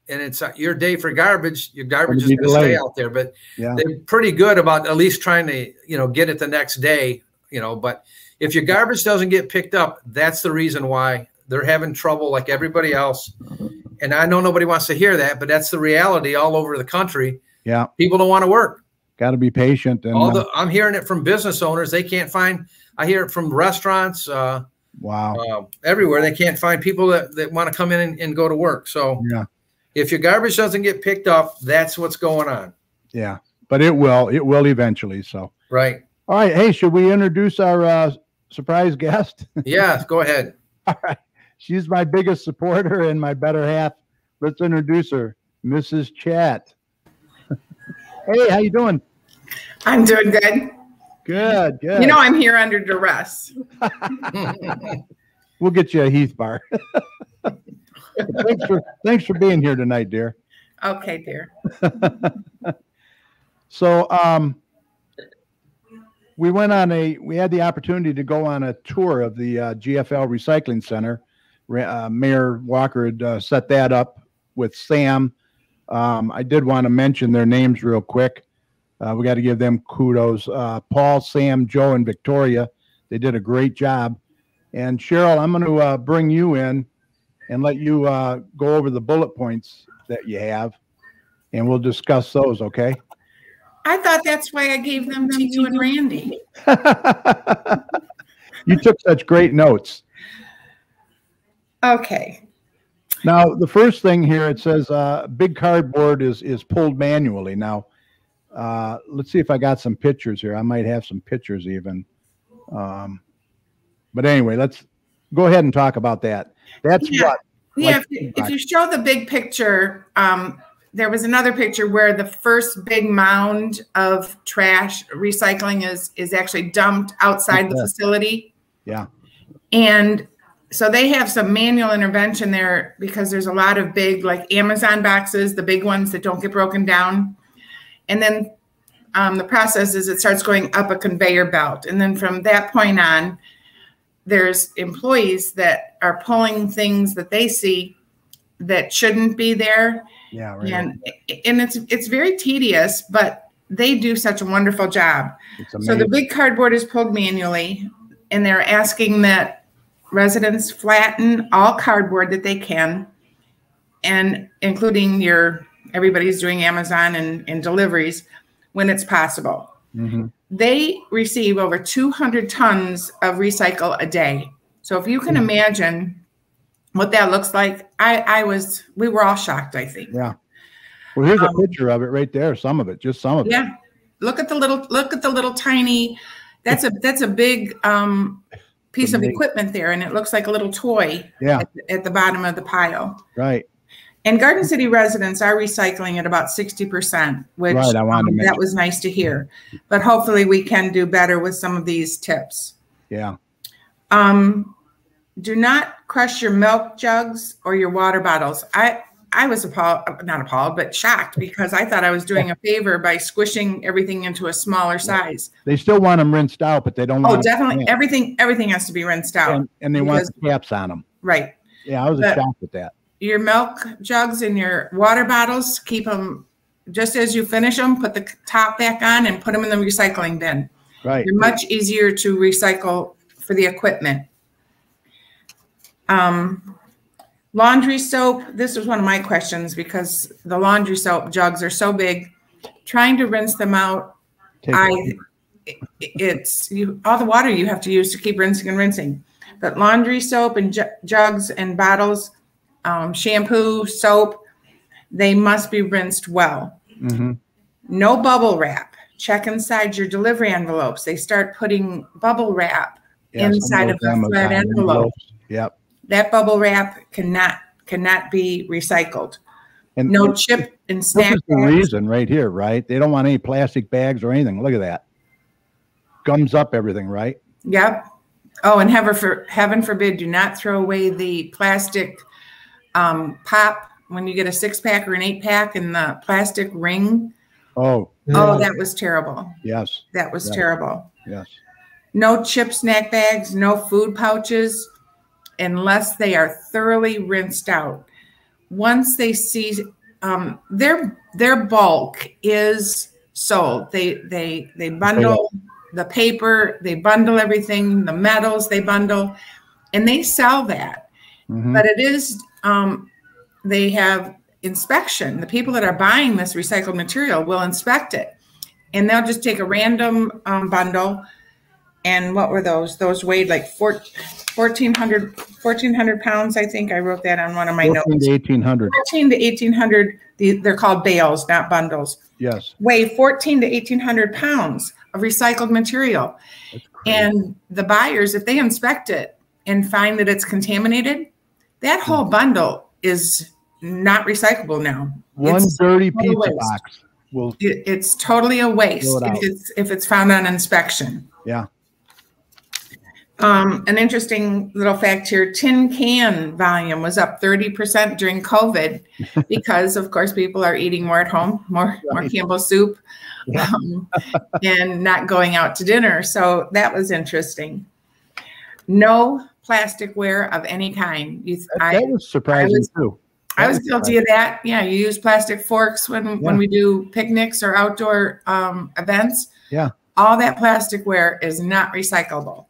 and it's your day for garbage, your garbage is going to stay out there. But they're pretty good about at least trying to, get it the next day, But if your garbage doesn't get picked up, that's the reason why they're having trouble like everybody else. And I know nobody wants to hear that, but that's the reality all over the country. Yeah. People don't want to work. Got to be patient. And I'm hearing it from business owners. They can't find, I hear it from restaurants. Everywhere. They can't find people that want to come in and go to work. So if your garbage doesn't get picked up, that's what's going on. Yeah. But it will eventually. So, right. All right. Hey, should we introduce our surprise guest? Yeah, go ahead. All right. She's my biggest supporter and my better half. Let's introduce her. Mrs. Chat. Hey, how you doing? I'm doing good. Good, good. You know, I'm here under duress. We'll get you a Heath bar. Thanks for being here tonight, dear. Okay, dear. So, we had the opportunity to go on a tour of the GFL Recycling Center. Mayor Walker had set that up with Sam. I did want to mention their names real quick. We got to give them kudos. Paul, Sam, Joe, and Victoria. They did a great job. And Cheryl, I'm going to bring you in and let you go over the bullet points that you have, and we'll discuss those, okay? I thought that's why I gave them to you and Randy. You took such great notes. Okay. Now, the first thing here, it says big cardboard is pulled manually. Now, let's see if I got some pictures here. I might have some pictures even. But anyway, let's go ahead and talk about that. That's what. Yeah, if you show the big picture, there was another picture where the first big mound of trash recycling is actually dumped outside the facility. Yeah. And so they have some manual intervention there because there's a lot of big, like Amazon boxes, the big ones that don't get broken down. And then the process is it starts going up a conveyor belt. And then from that point on, there's employees that are pulling things that they see that shouldn't be there. Yeah, right. And it's very tedious, but they do such a wonderful job. So the big cardboard is pulled manually, and they're asking that residents flatten all cardboard that they can, and including everybody's doing Amazon and deliveries when it's possible. Mm-hmm. They receive over 200 tons of recycle a day. So if you can imagine what that looks like, we were all shocked, I think. Yeah. Well, here's a picture of it right there. Some of it, just some of it. Yeah. Look at the little tiny, that's a big piece of equipment there. And it looks like a little toy at the bottom of the pile. Right. And Garden City residents are recycling at about 60%, which that was nice to hear. But hopefully we can do better with some of these tips. Yeah. Do not crush your milk jugs or your water bottles. I was not appalled, but shocked because I thought I was doing a favor by squishing everything into a smaller size. They still want them rinsed out, but they don't want definitely. Everything has to be rinsed out. And they want the caps on them. Right. Yeah, I was shocked with that. Your milk jugs and your water bottles, keep them just as you finish them, put the top back on and put them in the recycling bin. Right. They're much easier to recycle for the equipment. Laundry soap. This was one of my questions because the laundry soap jugs are so big. Trying to rinse them out, all the water you have to use to keep rinsing and rinsing. But laundry soap and jugs and bottles, shampoo, soap, they must be rinsed well. Mm-hmm. No bubble wrap. Check inside your delivery envelopes. They start putting bubble wrap inside of the flat envelope. Yep. That bubble wrap cannot be recycled. And no chip and snack. This is the reason right here, right? They don't want any plastic bags or anything. Look at that. Gums up everything, right? Yep. Oh, and heaven forbid, do not throw away the plastic pop when you get a 6-pack or an 8-pack and the plastic ring. Oh, that was terrible. Yes. That was terrible. Yes. No chip snack bags, no food pouches, unless they are thoroughly rinsed out. Once they see their bulk is sold, they bundle the paper, they bundle everything, the metals they bundle, and they sell that. Mm-hmm. But it is they have inspection. The people that are buying this recycled material will inspect it, and they'll just take a random bundle. And what were those? Those weighed like 1,400 pounds, I think. I wrote that on one of my notes. 14 to 1,800. 14 to 1,800. They're called bales, not bundles. Yes. Weigh 14 to 1,800 pounds of recycled material. And the buyers, if they inspect it and find that it's contaminated, that whole bundle is not recyclable now. One dirty pizza box will. It's totally a waste if it's found on inspection. Yeah. An interesting little fact here, tin can volume was up 30% during COVID because, of course, people are eating more at home, more Campbell's soup, and not going out to dinner. So that was interesting. No plasticware of any kind. That was surprising, too. I was guilty of that. Yeah, you use plastic forks when we do picnics or outdoor events. Yeah. All that plasticware is not recyclable.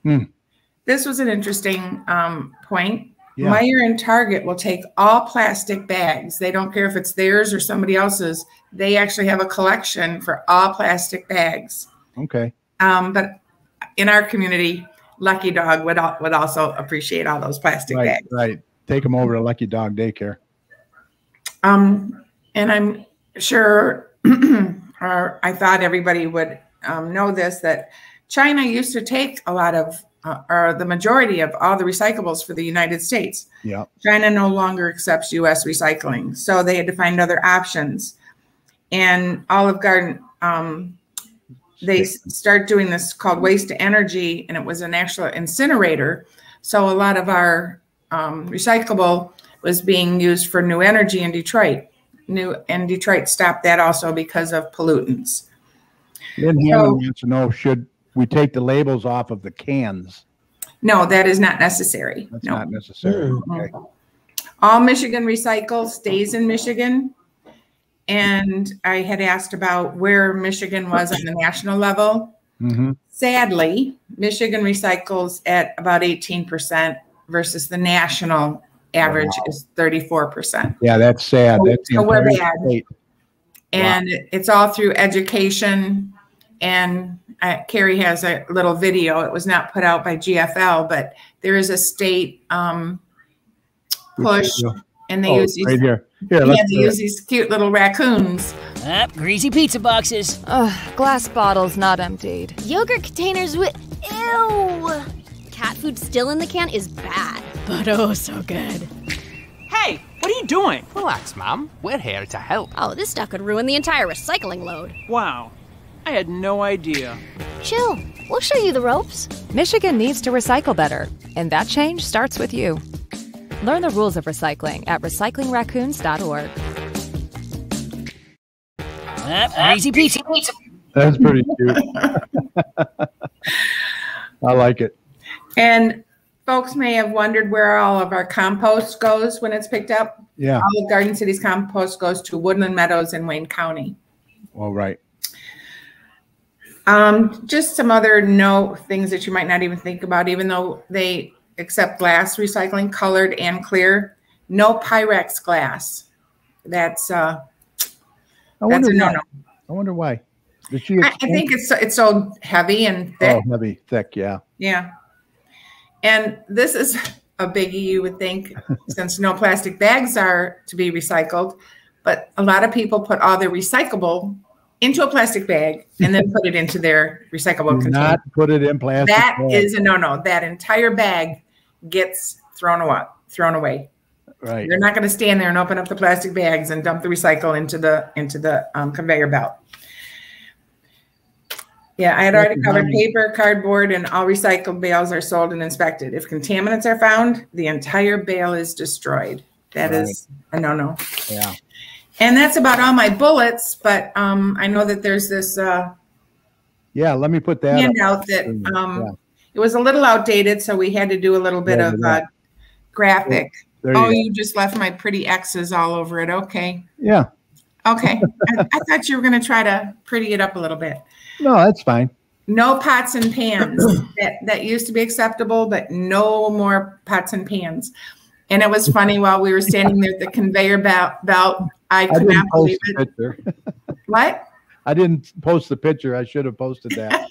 Hmm. This was an interesting point. Yeah. Meijer and Target will take all plastic bags. They don't care if it's theirs or somebody else's. They actually have a collection for all plastic bags. Okay. But in our community, Lucky Dog would also appreciate all those plastic bags. Right. Take them over to Lucky Dog Daycare. And I'm sure, or I thought everybody would know this, that China used to take a lot of, or the majority of all the recyclables for the United States. Yeah. China no longer accepts U.S. recycling, so they had to find other options. And Olive Garden, they start doing this called waste to energy, and it was an actual incinerator. So a lot of our recyclable was being used for new energy in Detroit. And Detroit stopped that also because of pollutants. Lynn Hammond wants to know, should we take the labels off of the cans? No, that is not necessary. That's not necessary. Okay. All Michigan Recycle stays in Michigan. And I had asked about where Michigan was on the national level. Mm-hmm. Sadly, Michigan recycles at about 18% versus the national average is 34%. Yeah, that's sad. That's so we're bad. State. And it's all through education. And Carrie has a little video. It was not put out by GFL, but there is a state push, and they use these. Right here. They use these cute little raccoons. Greasy pizza boxes. Glass bottles not emptied. Yogurt containers with ew. Cat food still in the can is bad, but oh so good. Hey, what are you doing? Relax, Mom. We're here to help. Oh, this stuff could ruin the entire recycling load. Wow. I had no idea. Chill. We'll show you the ropes. Michigan needs to recycle better, and that change starts with you. Learn the rules of recycling at recyclingraccoons.org. Greasy pizza. That's pretty cute. I like it. And folks may have wondered where all of our compost goes when it's picked up. Yeah. All of Garden City's compost goes to Woodland Meadows in Wayne County. All right. Just some other things that you might not even think about, even though they accept glass recycling, colored and clear. No Pyrex glass. That's a no-no. I wonder why. I think it's so heavy and thick. Oh, heavy, thick, yeah. Yeah. And this is a biggie, you would think, since no plastic bags are to be recycled. But a lot of people put all their recyclable into a plastic bag and then put it into their recyclable container. Not put it in plastic. That is a no-no. That entire bag gets thrown away. Right. They're not going to stand there and open up the plastic bags and dump the recycle into the conveyor belt. Yeah, I had already covered paper, cardboard, and all recycled bales are sold and inspected. If contaminants are found, the entire bale is destroyed. That is a no-no. Yeah. And that's about all my bullets, but I know that there's this let me put that handout that it was a little outdated, so we had to do a little bit of graphic. You just left my pretty X's all over it. Okay. Yeah. Okay. I thought you were going to try to pretty it up a little bit. No, that's fine. No pots and pans. that used to be acceptable, but no more pots and pans. And it was funny while we were standing there at the conveyor belt. I could not believe it. What? I didn't post the picture. I should have posted that.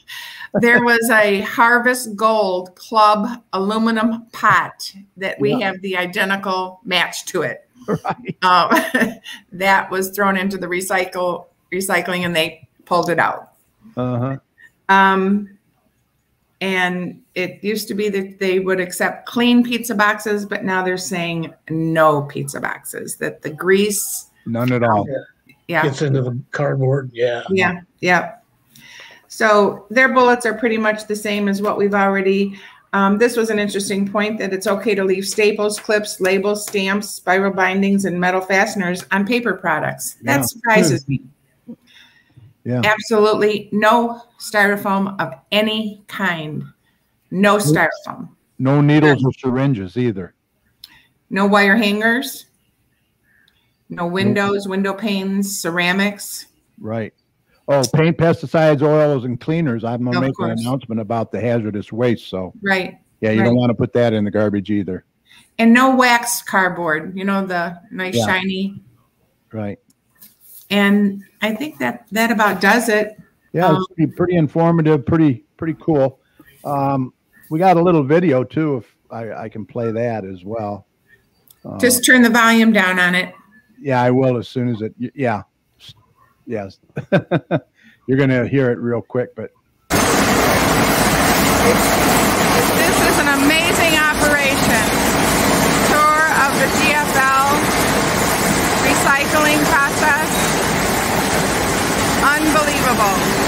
There was a Harvest Gold Club aluminum pot that we have the identical match to it. Right. That was thrown into the recycling, and they pulled it out. Uh-huh. And And it used to be that they would accept clean pizza boxes, but now they're saying no pizza boxes, that the grease. None at all. Yeah. Gets into the cardboard. Yeah. Yeah. Yeah. So their bullets are pretty much the same as what we've already. This was an interesting point, that it's okay to leave staples, clips, labels, stamps, spiral bindings, and metal fasteners on paper products. Yeah. That surprises me. Yeah. Absolutely no styrofoam of any kind. No styrofoam. No needles or syringes either. No wire hangers. No windows, window panes, ceramics. Right. Oh, paint, pesticides, oils, and cleaners. I'm going to make an course. announcement about the hazardous waste. So, Right. yeah, you don't want to put that in the garbage either. And no wax cardboard. You know, the nice shiny. Right. And I think that about does it. Yeah, it's pretty informative, pretty cool. We got a little video too, if I can play that as well. Just turn the volume down on it. Yeah, I will as soon as it. Yeah, yes. You're gonna hear it real quick, but this is an amazing operation. Tour of the GFL recycling process. Unbelievable.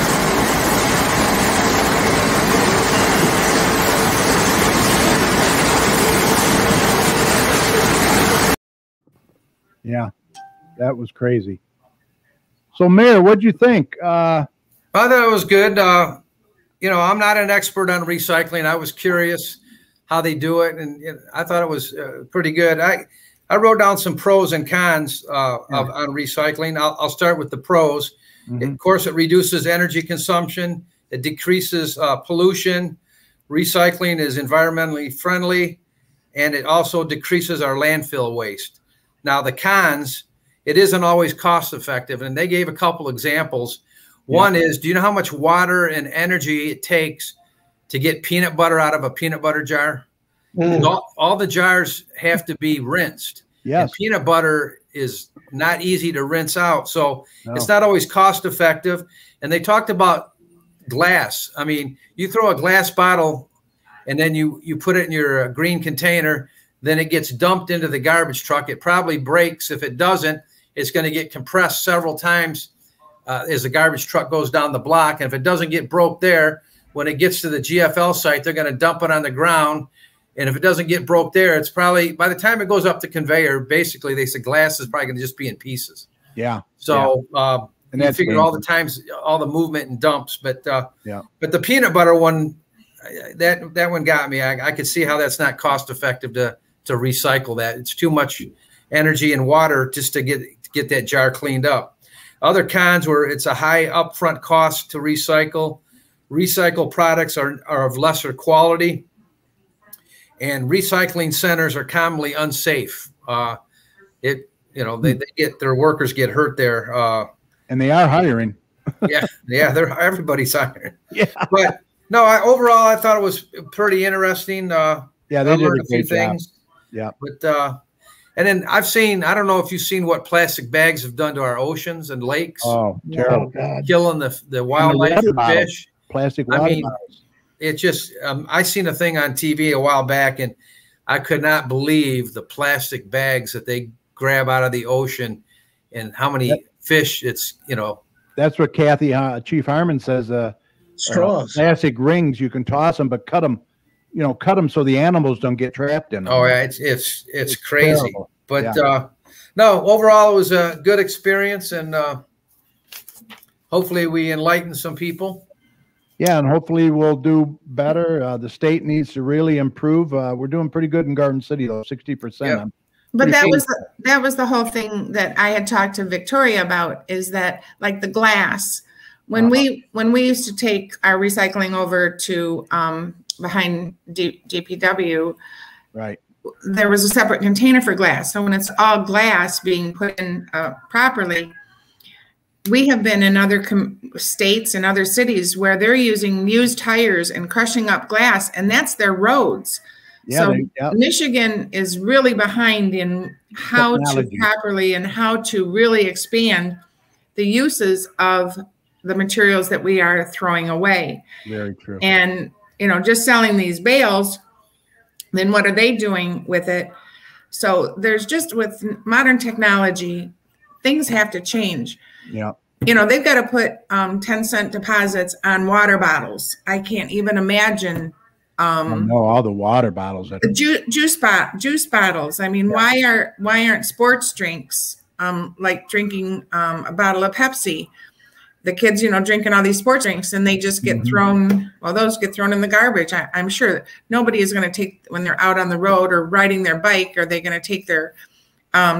yeah, that was crazy. So, Mayor, what'd you think? I thought it was good. You know, I'm not an expert on recycling. I was curious how they do it, and I thought it was pretty good. I wrote down some pros and cons on recycling. I'll start with the pros. Of course, it reduces energy consumption. It decreases pollution. Recycling is environmentally friendly, and it also decreases our landfill waste. Now, the cons, it isn't always cost effective, and they gave a couple examples. One is, do you know how much water and energy it takes to get peanut butter out of a peanut butter jar? All the jars have to be rinsed. Yes. And peanut butter is not easy to rinse out. So it's not always cost effective. And they talked about glass. I mean, you throw a glass bottle and then you put it in your green container, then it gets dumped into the garbage truck. It probably breaks. If it doesn't, it's going to get compressed several times as the garbage truck goes down the block. And if it doesn't get broke there, when it gets to the GFL site, they're going to dump it on the ground. And if it doesn't get broke there, it's probably, by the time it goes up the conveyor, basically they said glass is probably going to just be in pieces. Yeah. So and you that's figure all the times, all the movement and dumps. But the peanut butter one, that one got me. I could see how that's not cost effective to recycle that. It's too much energy and water just to get that jar cleaned up. Other cons were it's a high upfront cost to recycle. Recycled products are of lesser quality. And recycling centers are commonly unsafe. They get their workers get hurt there. And they are hiring. Everybody's hiring. Yeah. But no, overall I thought it was pretty interesting. They did learned a great job. Yeah. But and then I don't know if you've seen what plastic bags have done to our oceans and lakes. Oh, terrible. Killing the wildlife and fish. Plastic water bottles. It just, I seen a thing on TV a while back, and I could not believe the plastic bags that they grab out of the ocean and how many fish it's, That's what Kathy, Chief Harmon says. Straws. Plastic rings, you can toss them, but cut them so the animals don't get trapped in them. Oh, yeah, it's crazy. Terrible. But no, overall, it was a good experience, and hopefully we enlighten some people. Yeah, and hopefully we'll do better. The state needs to really improve. We're doing pretty good in Garden City, though, 60%. Yeah. But that was the whole thing that I had talked to Victoria about, is that like the glass, when we used to take our recycling over to behind DPW, right, there was a separate container for glass. So when it's all glass being put in properly, we have been in other states and other cities where they're using used tires and crushing up glass, and that's their roads. Yeah, so Michigan is really behind in how to properly and how to really expand the uses of the materials that we are throwing away. Very true. And just selling these bales, then what are they doing with it? So there's just, with modern technology, things have to change. Yeah. They've got to put 10-cent deposits on water bottles. I can't even imagine. I know all the water bottles. Juice bottles. I mean, why aren't sports drinks like drinking a bottle of Pepsi? The kids, drinking all these sports drinks, and they just get thrown. Well, those get thrown in the garbage. I'm sure nobody is going to take, when they're out on the road or riding their bike, are they going to take their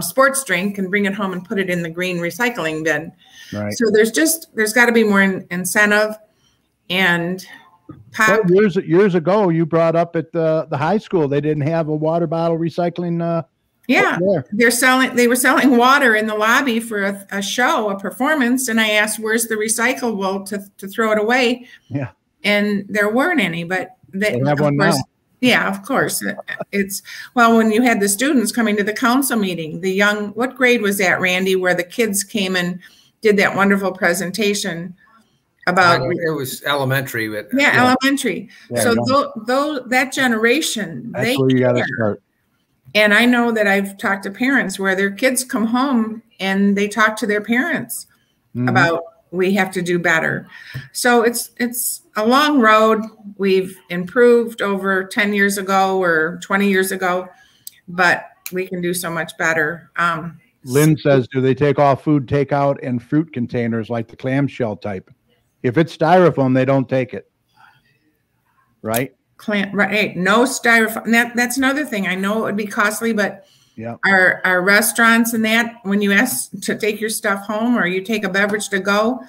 sports drink and bring it home and put it in the green recycling bin? Right. So there's got to be more incentive. And years ago, you brought up at the high school, they didn't have a water bottle recycling. Yeah, they were selling water in the lobby for a show, a performance, and I asked, "Where's the recyclable to throw it away?" Yeah, and there weren't any, but they have one now. Yeah, of course. It's, well, when you had the students coming to the council meeting, what grade was that, Randy, where the kids came and did that wonderful presentation about? It was elementary. But, elementary. Yeah, so that generation, that's where you got to start. And I know that I've talked to parents where their kids come home and they talk to their parents about, we have to do better. So it's a long road. We've improved over 10 years ago or 20 years ago, but we can do so much better. Lynn says, do they take off food takeout and fruit containers like the clamshell type? If it's styrofoam, they don't take it. Right? Right, no styrofoam. That's another thing. I know it would be costly, but yeah, our restaurants and that, when you ask to take your stuff home or you take a beverage to go,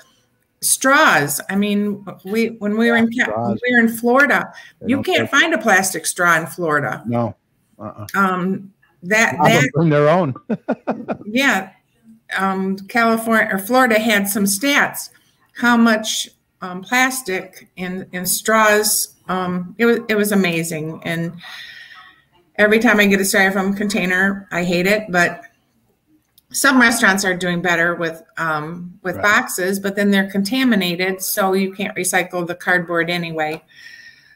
straws. I mean, when we were in Florida, you can't find a plastic straw in Florida. No. That bring their own. Yeah, California or Florida had some stats how much plastic in straws. It was amazing, and every time I get a styrofoam container, I hate it. But some restaurants are doing better with boxes, but then they're contaminated, so you can't recycle the cardboard anyway.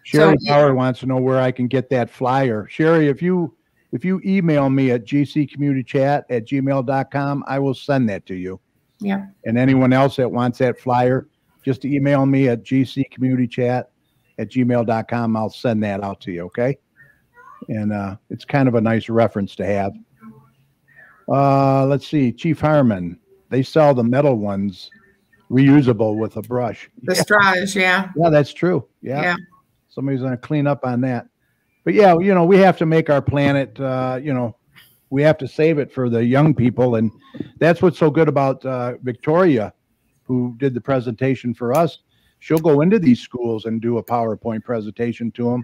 Sherry Power wants to know where I can get that flyer. Sherry, if you email me at gccommunitychat@gmail.com, I will send that to you. Yeah. And anyone else that wants that flyer, just email me at gccommunitychat@gmail.com. I'll send that out to you, okay? And it's kind of a nice reference to have. Let's see, Chief Harmon. They sell the metal ones, reusable with a brush. The straws, yeah. Yeah, that's true. Yeah. Somebody's going to clean up on that. But yeah, we have to make our planet, we have to save it for the young people. And that's what's so good about Victoria, who did the presentation for us. She'll go into these schools and do a PowerPoint presentation to them.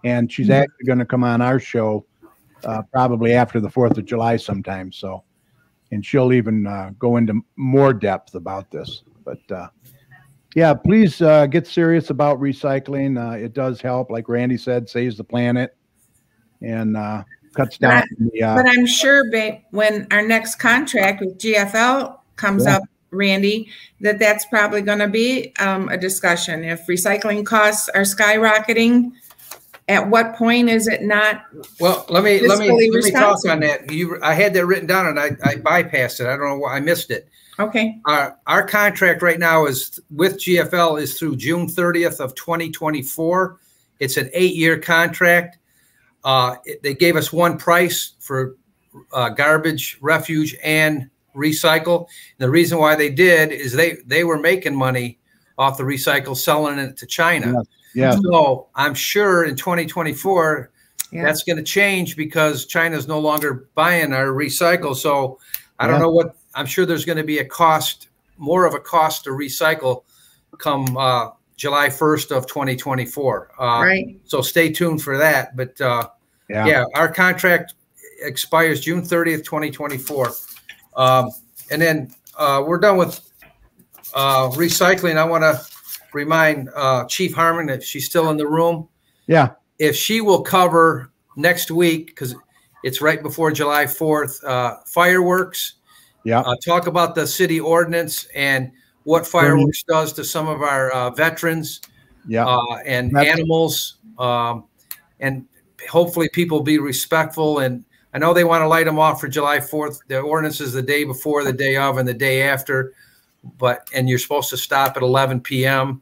And she's actually going to come on our show probably after the 4th of July sometime. So, and she'll even go into more depth about this. But yeah, please get serious about recycling. It does help, like Randy said, saves the planet and cuts down. But I'm sure, babe, when our next contract with GFL comes up, Randy, that's probably going to be a discussion. If recycling costs are skyrocketing, at what point is it not? Well, let me talk on that. I had that written down and I bypassed it. I don't know why I missed it. Okay. Our contract right now is with GFL is through June 30th of 2024. It's an 8-year contract. They gave us one price for garbage, refuge, and recycle. And the reason why they did is they were making money off the recycle, selling it to China. Yeah. So I'm sure in 2024 that's going to change because China's no longer buying our recycle. So I don't know what. I'm sure there's going to be more of a cost to recycle come July 1st of 2024. Right. So stay tuned for that. But our contract expires June 30th, 2024. And then we're done with recycling. I want to remind Chief Harmon, if she's still in the room. Yeah. If she will cover next week, because it's right before July 4th, fireworks. Yeah. Talk about the city ordinance and what fireworks does to some of our veterans. and animals, and hopefully people be respectful. And I know they want to light them off for July 4th. The ordinance is the day before, the day of, and the day after. And you're supposed to stop at 11 p.m.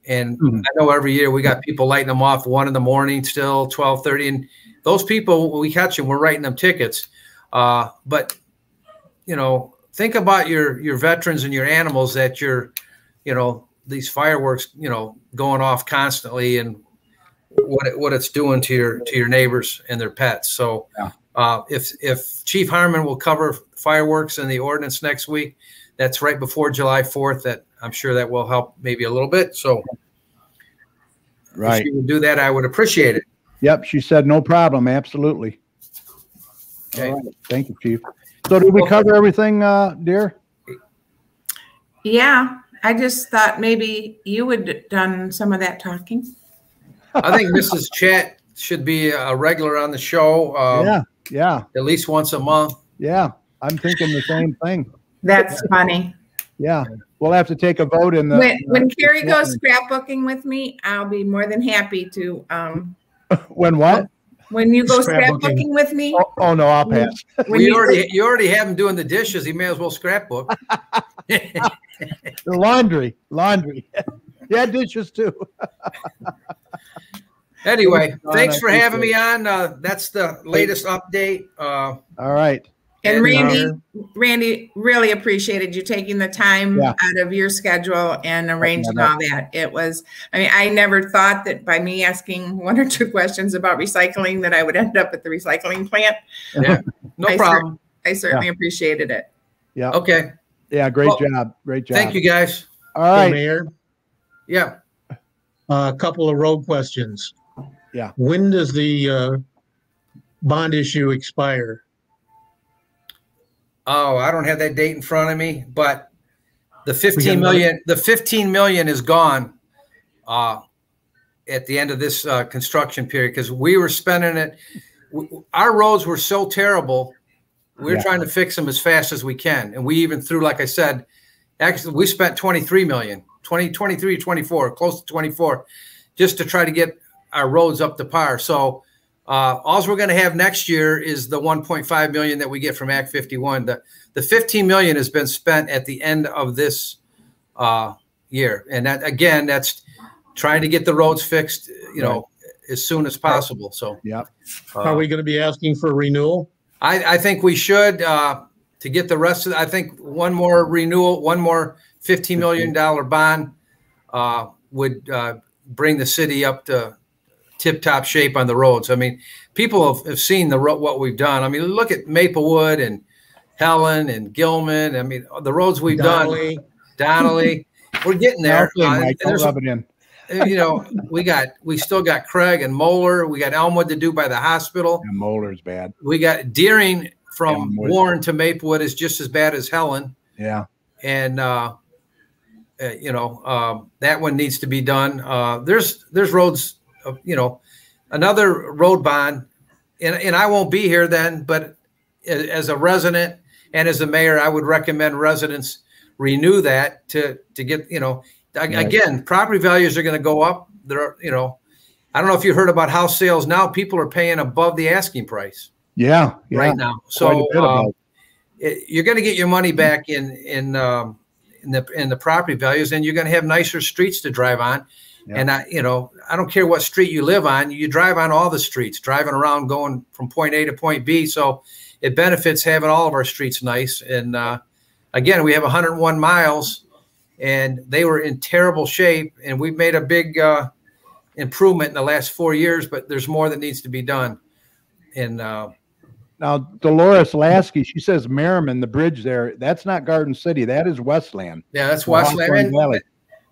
And I know every year we got people lighting them off 1 in the morning, still 12:30. And those people, when we catch them, we're writing them tickets. But you know, think about your veterans and your animals that these fireworks, going off constantly, and what it's doing to your neighbors and their pets. So if Chief Harmon will cover fireworks and the ordinance next week, that's right before July 4th. That I'm sure that will help maybe a little bit. So if she would do that, I would appreciate it. Yep, she said no problem. Absolutely. Okay. All right. Thank you, Chief. So did we cover everything, dear? Yeah, I just thought maybe you would have done some of that talking. I think Mrs. Chat should be a regular on the show. Yeah. At least once a month. Yeah, I'm thinking the same thing. That's funny. Yeah, we'll have to take a vote in the. When Carrie goes scrapbooking with me, I'll be more than happy to. When what? When you go scrapbooking with me. Oh no, I'll pass. You already have him doing the dishes. He may as well scrapbook. The laundry. Yeah, dishes too. Anyway, thanks for having me on. That's the latest update. All right. And Randy, really appreciated you taking the time out of your schedule and arranging all that. It was, I never thought that by me asking 1 or 2 questions about recycling that I would end up at the recycling plant. Yeah, no problem. I certainly appreciated it. Yeah. Okay. Yeah, great job. Great job. Thank you, guys. All right. Hey, Mayor. Yeah. A couple of road questions. Yeah. When does the bond issue expire? Oh, I don't have that date in front of me, but the 15 million is gone at the end of this construction period, because we were spending it. Our roads were so terrible. We're trying to fix them as fast as we can. And we even threw, like I said, actually we spent 23 million, 23, 24, close to 24, just to try to get our roads up to par. So all we're going to have next year is the 1.5 million that we get from Act 51. The 15 million has been spent at the end of this year, and that again, that's trying to get the roads fixed, as soon as possible. So, are we going to be asking for renewal? I think we should to get the rest of. I think one more renewal, one more $15 million bond would bring the city up to tip-top shape on the roads. I mean, people have seen what we've done. I mean, look at Maplewood and Helen and Gilman. I mean, the roads we've done. Donnelly. We're getting there. Rub it in. We still got Craig and Moeller. We got Elmwood to do by the hospital. And Moeller's bad. We got Deering from Warren to Maplewood is just as bad as Helen. Yeah. And that one needs to be done. There's roads. Another road bond, and I won't be here then, but as a resident and as a mayor, I would recommend residents renew that to get, again, property values are going to go up. There, I don't know if you heard about house sales now. People are paying above the asking price. Yeah. Right now. So you're going to get your money back in the property values, and you're going to have nicer streets to drive on. Yeah. And I don't care what street you live on, you drive on all the streets, driving around, going from point A to point B. So it benefits having all of our streets nice. And again, we have 101 miles and they were in terrible shape. And we've made a big improvement in the last 4 years, but there's more that needs to be done. And now Dolores Lasky, she says Merriman, the bridge there, that's not Garden City. That is Westland. Yeah, that's Westland.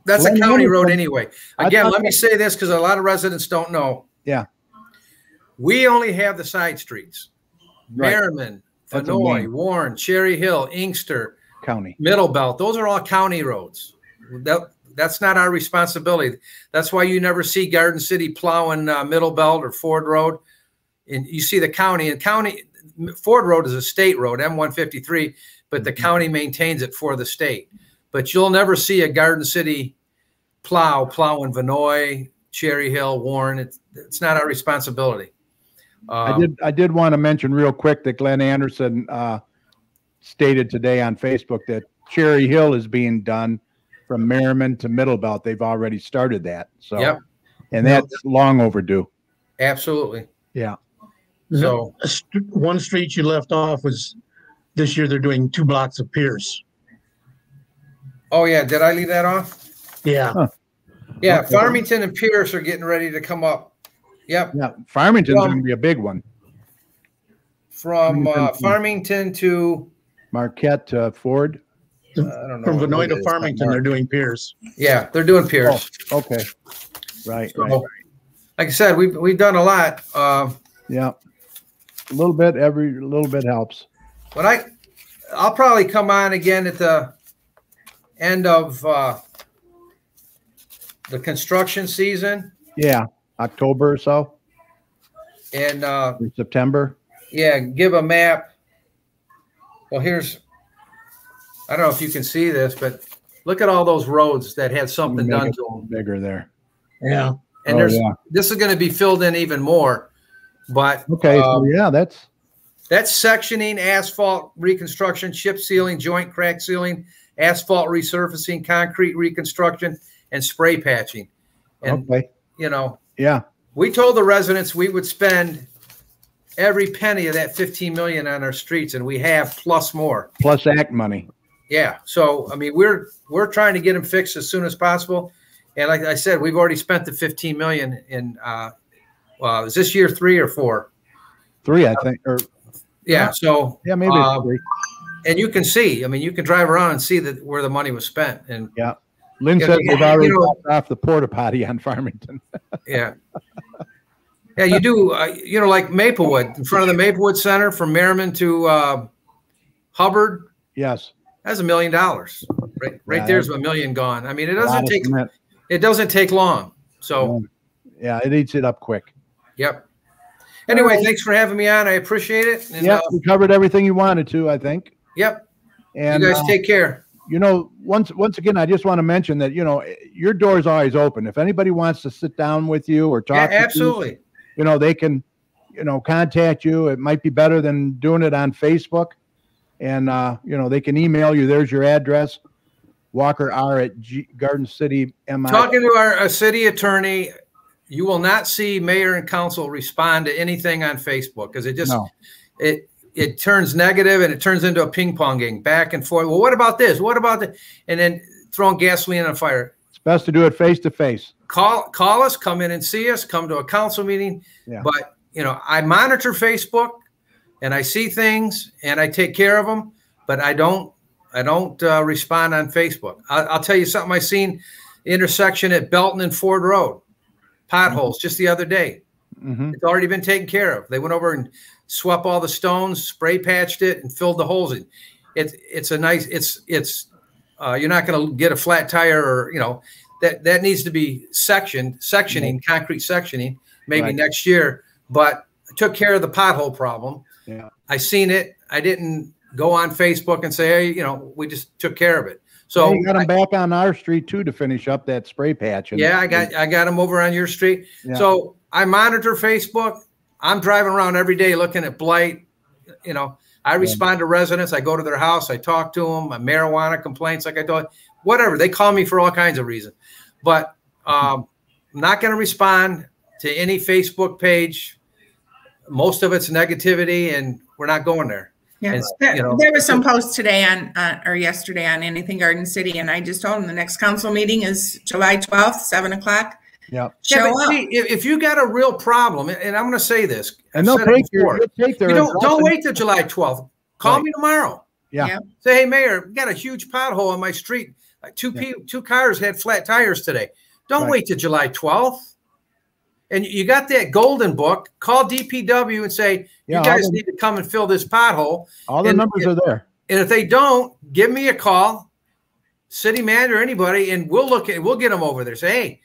That's a county road anyway. Again, let me say this because a lot of residents don't know. Yeah. We only have the side streets. Right. Merriman, Fennoy, Warren, Cherry Hill, Inkster, County, Middle Belt. Those are all county roads. That's not our responsibility. That's why you never see Garden City plowing Middle Belt or Ford Road. And you see the county. And Ford Road is a state road, M153, but the county maintains it for the state. But you'll never see a Garden City plow in Vinoy, Cherry Hill, Warren. It's not our responsibility. I did want to mention real quick that Glenn Anderson stated today on Facebook that Cherry Hill is being done from Merriman to Middle Belt. They've already started that. So, yep. And that's long overdue. Absolutely. Yeah. So one street you left off was this year they're doing 2 blocks of Pierce. Oh yeah, did I leave that off? Yeah. Huh. Yeah, Okay. Farmington and Pierce are getting ready to come up. Yep. Yeah, Farmington's going to be a big one. From Farmington to Marquette to Ford. I don't know. From Vinoy to Farmington, they're doing Pierce. Yeah, they're doing Pierce. Oh, okay. Right, So, right. Like I said, we've done a lot. Yeah. A little bit, every little bit helps. But I'll probably come on again at the end of the construction season. Yeah, October or so. And Or September. yeah, give a map. Well, I don't know if you can see this, but look at all those roads that had something Make done it to them. bigger there. Yeah. And this is going to be filled in even more. But Okay, so yeah, that's sectioning, asphalt reconstruction, chip sealing, joint crack sealing, asphalt resurfacing, concrete reconstruction, and spray patching. And okay. yeah, we told the residents we would spend every penny of that 15 million on our streets, and we have plus more. Plus act money. Yeah. So I mean, we're trying to get them fixed as soon as possible. And like I said, we've already spent the 15 million in is this year 3 or 4? 3, I think. Or yeah. So yeah, maybe it's 3. And you can see. I mean, you can drive around and see that where the money was spent. And yeah, Lynn says they've already dropped off the porta potty on Farmington. Yeah. Yeah, you do. Like Maplewood, in front of the Maplewood Center from Merriman to Hubbard. Yes. That's $1 million. Right there's $1 million gone. I mean, it doesn't take long. So yeah, it eats it up quick. Yep. Anyway, thanks for having me on. I appreciate it. And, yeah, we covered everything you wanted to, I think. Yep. And you guys take care. Once again, I just want to mention that, your door is always open. If anybody wants to sit down with you or talk to absolutely. You, they can, contact you. It might be better than doing it on Facebook. And, they can email you. There's your address, Walker R at Garden City MI. Talking to our city attorney, you will not see mayor and council respond to anything on Facebook because it just it turns negative and it turns into a ping pong game back and forth. Well, what about this? What about that? And then throwing gasoline on fire. It's best to do it face to face. Call us, come in and see us, come to a council meeting. Yeah. But I monitor Facebook and I see things and I take care of them, but I don't respond on Facebook. I'll tell you something I seen the intersection at Belton and Ford Road. Potholes just the other day. Mm-hmm. It's already been taken care of. They went over and swept all the stones, spray patched it, and filled the holes in. It's a nice. You're not going to get a flat tire or that needs to be sectioning, concrete sectioning, maybe next year. But I took care of the pothole problem. Yeah, I seen it. I didn't go on Facebook and say, hey, we just took care of it. So you got them back on our street too to finish up that spray patch. Yeah, I got them over on your street. Yeah. So I monitor Facebook. I'm driving around every day looking at blight. I respond to residents. I go to their house. I talk to them. My marijuana complaints, like I told you, whatever. They call me for all kinds of reasons. But I'm not going to respond to any Facebook page. Most of it's negativity, and we're not going there. Yeah, there was some posts today or yesterday on Anything Garden City, and I just told them the next council meeting is July 12th, 7 o'clock. Yeah. Show up. See, if you got a real problem, and I'm going to say this, and they'll take don't wait till July 12th. Call me tomorrow. Yeah. Say, hey, Mayor, we got a huge pothole on my street. Like two cars had flat tires today. Don't wait till July 12th. And you got that golden book. Call DPW and say, you guys need to come and fill this pothole. All the numbers are there. And if they don't, give me a call, city manager, anybody, and we'll get them over there. Say, hey,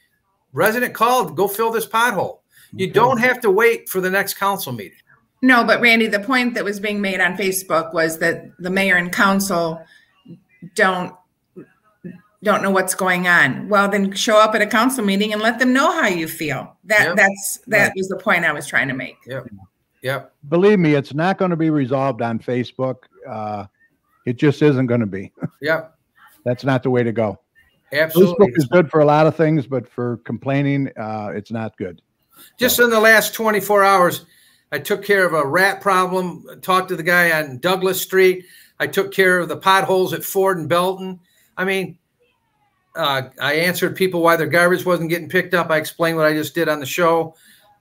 resident called, go fill this pothole. You don't have to wait for the next council meeting. No, but Randy, the point that was being made on Facebook was that the mayor and council don't don't know what's going on. Well, then show up at a council meeting and let them know how you feel. That was the point I was trying to make. Yep. Yep. Believe me, it's not going to be resolved on Facebook. It just isn't going to be. Yep. That's not the way to go. Absolutely. Facebook is good for a lot of things, but for complaining, it's not good. Just in the last 24 hours, I took care of a rat problem, talked to the guy on Douglas Street. I took care of the potholes at Ford and Belton. I mean, I answered people why their garbage wasn't getting picked up. I explained what I just did on the show.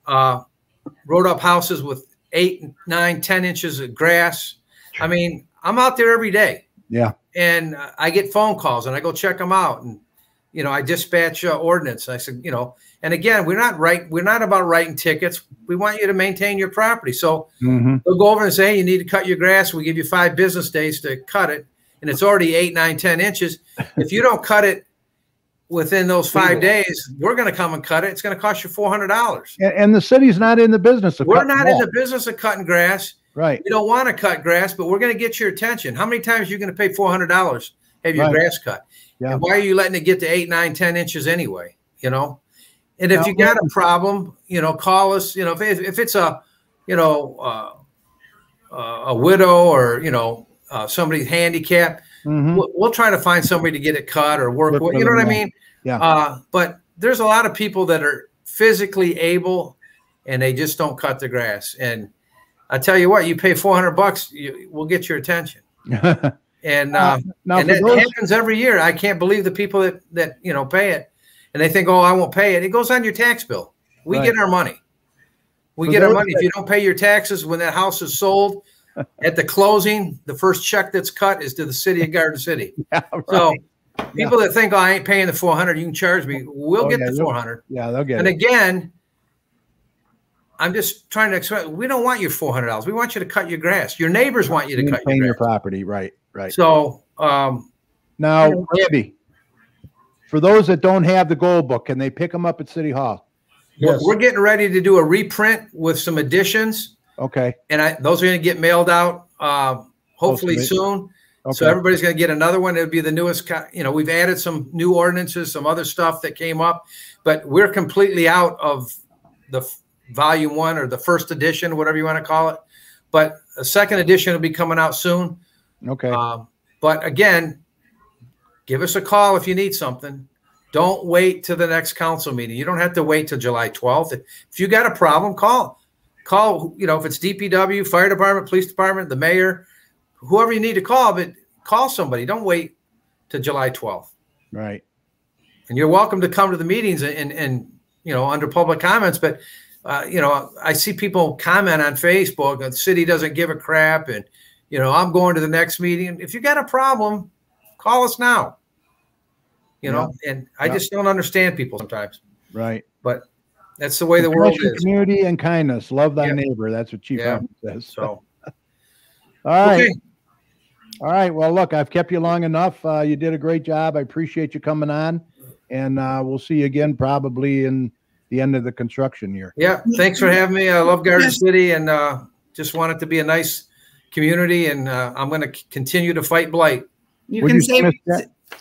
Wrote up houses with 8, 9, 10 inches of grass. I mean, I'm out there every day. Yeah. And I get phone calls and I go check them out. And, you know, I dispatch ordinance. I said, you know, and again, we're not about writing tickets. We want you to maintain your property. So they'll go over and say, hey, you need to cut your grass. We give you 5 business days to cut it. And it's already 8, 9, 10 inches. If you don't cut it within those 5 days, we're going to come and cut it. It's going to cost you $400. And the city's not in the business of We're not in the business of cutting grass. Right. You don't want to cut grass, but we're going to get your attention. How many times are you going to pay $400 have your grass cut? Yeah. And why are you letting it get to 8, 9, 10 inches anyway? You know? And if you got a problem, you know, call us. You know, if it's a, you know, a widow or, you know, somebody's handicapped, we'll try to find somebody to get it cut or work with. You know what I mean? Yeah. But there's a lot of people that are physically able and they just don't cut the grass. And I tell you what, you pay $400, we'll get your attention. And and that happens every year. I can't believe the people that you know pay it, and they think, oh, I won't pay it. It goes on your tax bill. We get our money. We get our money. If you don't pay your taxes when that house is sold, at the closing, the first check that's cut is to the city of Garden City. So people that think, oh, I ain't paying the $400, you can charge me. We'll get the $400. Yeah, they'll get it. And again, I'm just trying to explain. We don't want your $400. We want you to cut your grass. Your neighbors want you to cut your property. Right. Right. So now, Randy, for those that don't have the goal book, can they pick them up at City Hall? Yes. We're getting ready to do a reprint with some additions. Okay. And those are going to get mailed out hopefully soon. Okay. So everybody's going to get another one. It'll be the newest. You know, we've added some new ordinances, some other stuff that came up, but we're completely out of the volume 1 or the first edition, whatever you want to call it. But a second edition will be coming out soon. Okay. But again, give us a call if you need something. Don't wait till the next council meeting. You don't have to wait till July 12th. If you got a problem, call, you know, if it's DPW, fire department, police department, the mayor, whoever you need to call, but call somebody. Don't wait till July 12th. Right. And you're welcome to come to the meetings and you know, under public comments, but you know, I see people comment on Facebook, the city doesn't give a crap. And, you know, I'm going to the next meeting. If you got a problem, call us now, you know, and I just don't understand people sometimes. Right. But that's the way the world is. Community and kindness. Love thy neighbor. That's what Chief Harmon says. So, all right. Okay. All right. Well, look, I've kept you long enough. You did a great job. I appreciate you coming on, and we'll see you again probably in the end of the construction year. Yeah. Thanks for having me. I love Garden City and just want it to be a nice community. And I'm going to continue to fight blight. You can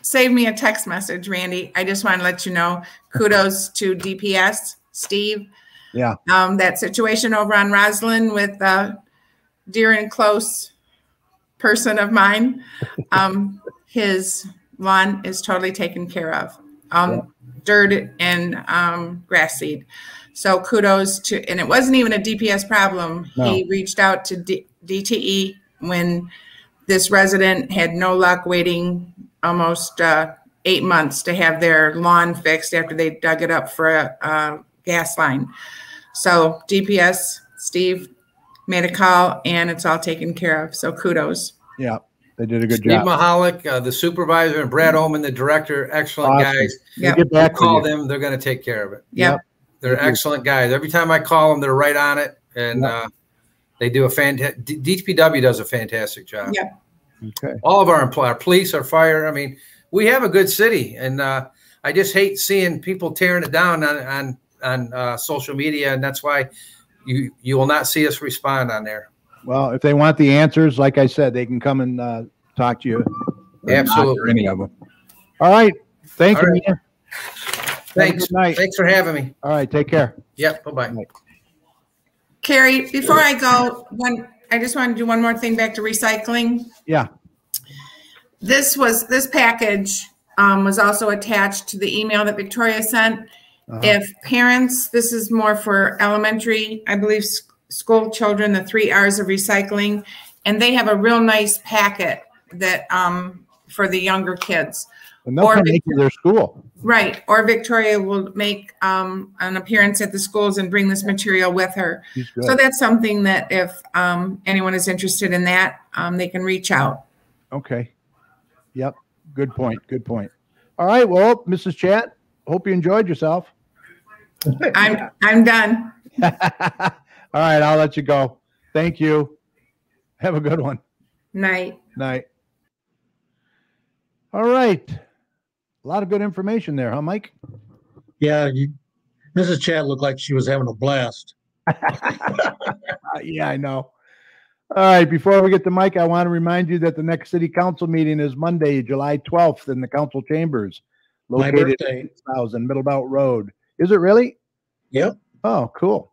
save me a text message, Randy. I just want to let you know, kudos to DPS, Steve. Yeah. That situation over on Roslyn with dear and close person of mine, his lawn is totally taken care of. Dirt and grass seed. So kudos to, and it wasn't even a DPS problem. No. He reached out to DTE when this resident had no luck, waiting almost 8 months to have their lawn fixed after they dug it up for a gas line. So DPS, Steve made a call and it's all taken care of. So kudos. Yeah. They did a good Steve job. Mahalik, the supervisor, and Brad Oman, the director, excellent guys. Yeah. Get back call them; they're going to take care of it. Yep. They're excellent guys. Every time I call them, they're right on it, and they do a fantastic. DPW does a fantastic job. Yeah. Okay. All of our police, our fire. I mean, we have a good city, and I just hate seeing people tearing it down on social media, and that's why you will not see us respond on there. Well, if they want the answers, like I said, they can come and talk to you. Absolutely. Any of them. All right. Thank you, right. Mia. Thanks. Thanks for having me. All right, take care. Yep. Bye-bye. Carrie, before I go, I just want to do one more thing back to recycling. Yeah. This package was also attached to the email that Victoria sent. If parents, this is more for elementary, I believe, school children, the 3 R's of recycling, and they have a real nice packet that for the younger kids. And they'll come to their school. Right. Or Victoria will make an appearance at the schools and bring this material with her. So that's something that if anyone is interested in that, they can reach out. Okay. Yep. Good point. Good point. All right. Well, Mrs. Chat, hope you enjoyed yourself. I'm done. All right. I'll let you go. Thank you. Have a good one. Night. Night. All right. A lot of good information there, huh, Mike? Yeah. Mrs. Chat looked like she was having a blast. Yeah, I know. All right. Before we get to Mike, I want to remind you that the next city council meeting is Monday, July 12th in the council chambers located at 6,000 Middle Belt Road. Is it really? Yep. Oh, cool.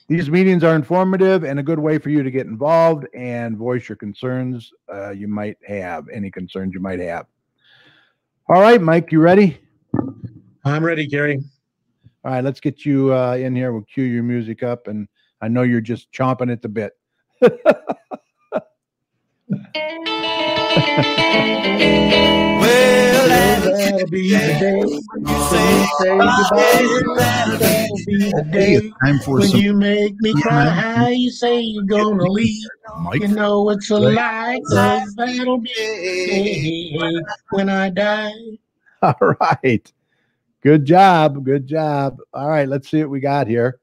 These meetings are informative and a good way for you to get involved and voice your concerns you might have, any concerns you might have. All right, Mike, you ready? I'm ready, Gary. All right, let's get you in here. We'll cue your music up, and I know you're just chomping at the bit. Well, that'll be the day when you say goodbye. That'll be the day when you make me cry. How you say you're gonna leave? Mike? You know it's a lie, 'cause that'll be the day when I die. All right. Good job. Good job. All right, let's see what we got here.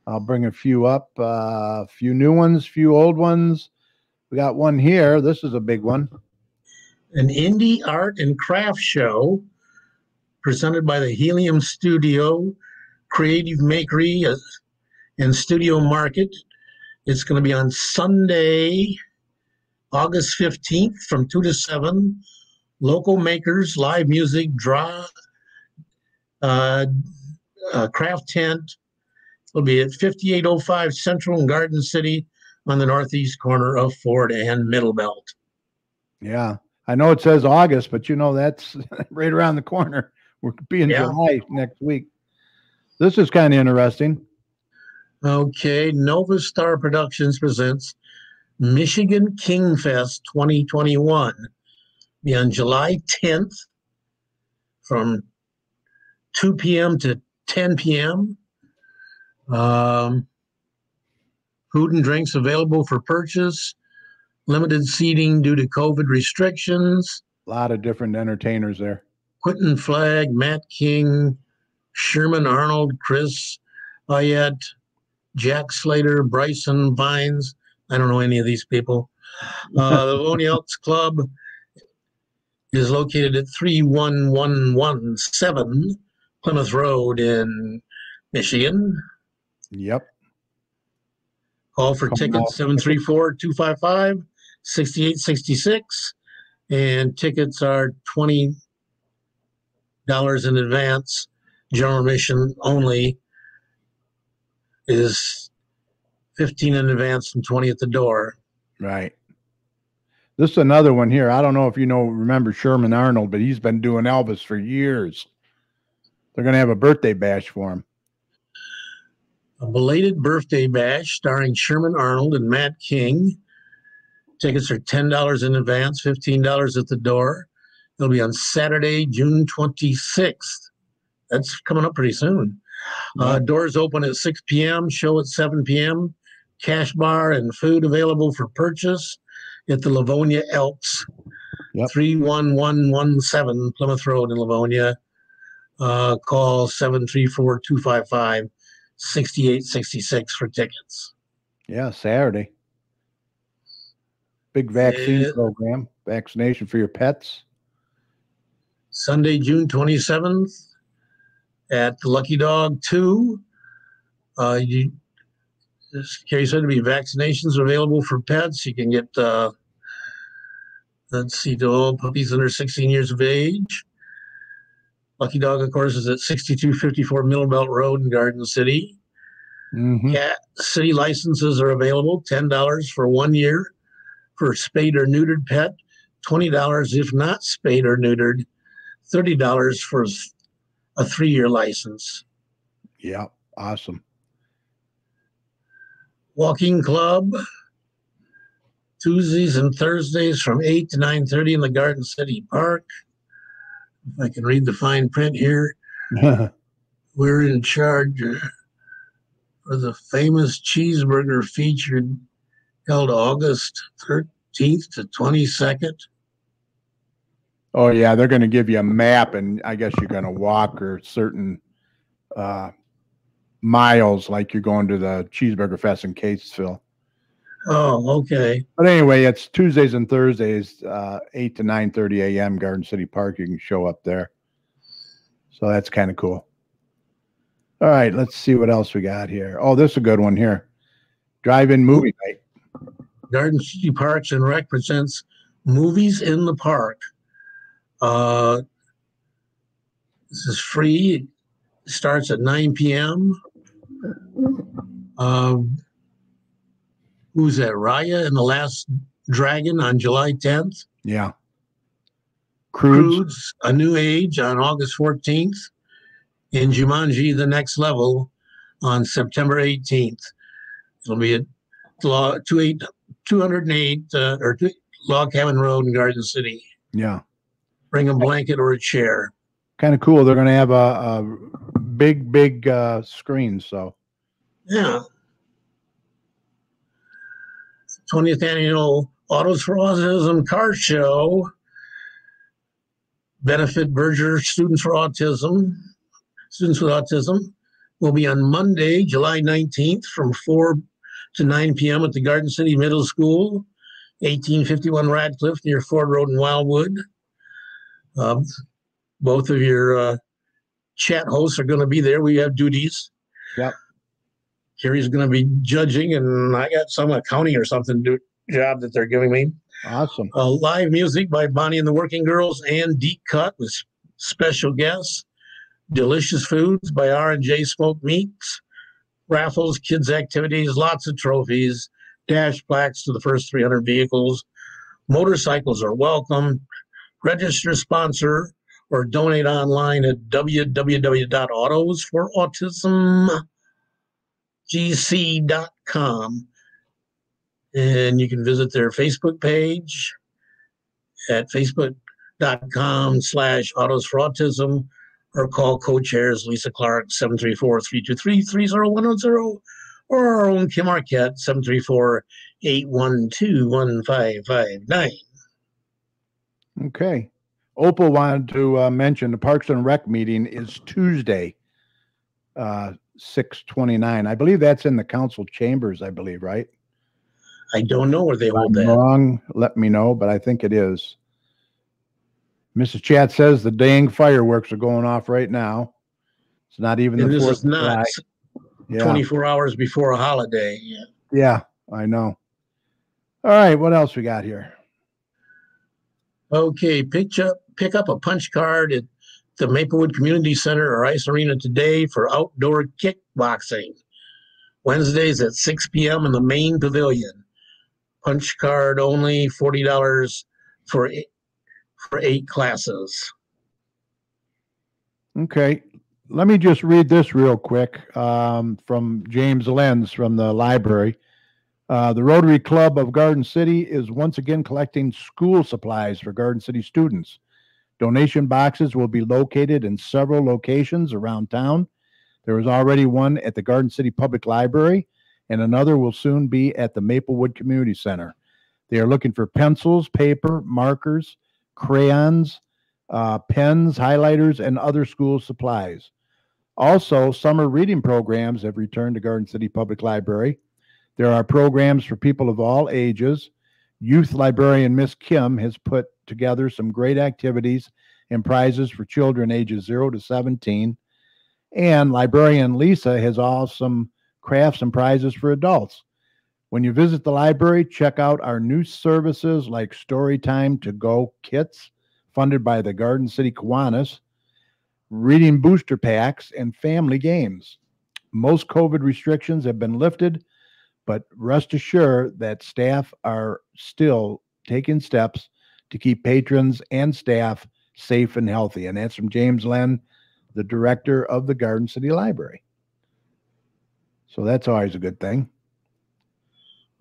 I'll bring a few up, a few new ones, few old ones. We got one here. This is a big one. An indie art and craft show presented by the Helium Studio, Creative Makery, and Studio Market. It's going to be on Sunday, August 15th from 2 to 7. Local makers, live music, draw, craft tent. It'll be at 5805 Central and Garden City on the northeast corner of Ford and Middle Belt. Yeah. I know it says August, but you know that's right around the corner. We're being July next week. This is kind of interesting. Okay. Nova Star Productions presents Michigan King Fest 2021. Be on July 10th from 2 p.m. to 10 p.m. Food and drinks available for purchase. Limited seating due to COVID restrictions. A lot of different entertainers there. Quentin Flagg, Matt King, Sherman Arnold, Chris Ayette, Jack Slater, Bryson Vines. I don't know any of these people. The Lonely Elks Club is located at 31117 Plymouth Road in Michigan. Yep. Call for tickets 734-255-6866, and tickets are $20 in advance. General admission only is $15 in advance and $20 at the door. Right. This is another one here. I don't know if you remember Sherman Arnold, but he's been doing Elvis for years. They're going to have a birthday bash for him. A belated birthday bash starring Sherman Arnold and Matt King. Tickets are $10 in advance, $15 at the door. It'll be on Saturday, June 26th. That's coming up pretty soon. Doors open at 6 p.m., show at 7 p.m. Cash bar and food available for purchase at the Livonia Elks. 31117 Plymouth Road in Livonia. Call 734-255-6866 for tickets. Yeah, Saturday. Big vaccine program, vaccination for your pets. Sunday, June 27th at the Lucky Dog 2. Carrie said to be vaccinations available for pets. You can get, let's see, to all puppies under 16 years of age. Lucky Dog, of course, is at 6254 Middle Belt Road in Garden City. Cat city licenses are available, $10 for 1 year for spayed or neutered pet, $20 if not spayed or neutered, $30 for a 3-year license. Yeah, awesome. Walking Club, Tuesdays and Thursdays from 8 to 9:30 in the Garden City Park. If I can read the fine print here, we're in charge for the famous cheeseburger featured held August 13th to 22nd. Oh, yeah, they're going to give you a map, and I guess you're going to walk or certain miles like you're going to the Cheeseburger Fest in Catesville. Oh, okay. But anyway, it's Tuesdays and Thursdays, 8 to 9:30 a.m. Garden City Park. You can show up there. So that's kind of cool. All right, let's see what else we got here. Oh, this is a good one here. Drive-in movie night. Garden City Parks and Rec presents Movies in the Park. This is free. It starts at 9 p.m. Who's that? Raya and the Last Dragon on July 10th. Yeah. Croods, A New Age on August 14th. And Jumanji, The Next Level on September 18th. It'll be at 208 Log Cabin Road in Garden City. Yeah. Bring a blanket or a chair. Kind of cool. They're going to have a big screen. So, yeah. 20th Annual Autos for Autism Car Show. Benefit Berger Students with Autism will be on Monday, July 19th from 4 to 9 p.m. at the Garden City Middle School, 1851 Radcliffe near Ford Road in Wildwood. Both of your chat hosts are going to be there. We have duties. Yep. Carrie's going to be judging, and I got some accounting or something job that they're giving me. Awesome. Live music by Bonnie and the Working Girls and Deep Cut with special guests. Delicious foods by R&J Smoked Meats. Raffles, kids' activities, lots of trophies. Dash plaques to the first 300 vehicles. Motorcycles are welcome. Register, sponsor, or donate online at www.autosforautismgc.com. And you can visit their Facebook page at facebook.com/autosforautism or call co-chairs Lisa Clark 734-323-30110 or our own Kim Arquette 734-812-1559. Okay. Opal wanted to mention the Parks and Rec meeting is Tuesday, 6/29. I believe that's in the council chambers, I believe, right? I don't know where they hold that. Wrong, let me know, but I think it is. Mrs. Chat says the dang fireworks are going off right now. It's not even the 4th of July. This is not 24 hours before a holiday. Yeah, I know. All right, what else we got here? Okay, pick up a punch card at the Maplewood Community Center or Ice Arena today for outdoor kickboxing. Wednesdays at 6 p.m. in the main pavilion. Punch card only, $40 for 8 classes. Okay. Let me just read this real quick from James Lenz from the library. The Rotary Club of Garden City is once again collecting school supplies for Garden City students. Donation boxes will be located in several locations around town. There is already one at the Garden City Public Library, and another will soon be at the Maplewood Community Center. They are looking for pencils, paper, markers, crayons, pens, highlighters, and other school supplies. Also, summer reading programs have returned to Garden City Public Library. There are programs for people of all ages. Youth librarian Miss Kim has put together some great activities and prizes for children ages 0 to 17. And librarian Lisa has awesome crafts and prizes for adults. When you visit the library, check out our new services like Storytime to Go kits, funded by the Garden City Kiwanis. reading booster packs, and family games. Most COVID restrictions have been lifted, but rest assured that staff are still taking steps to keep patrons and staff safe and healthy. And that's from James Len, the director of the Garden City Library. So that's always a good thing.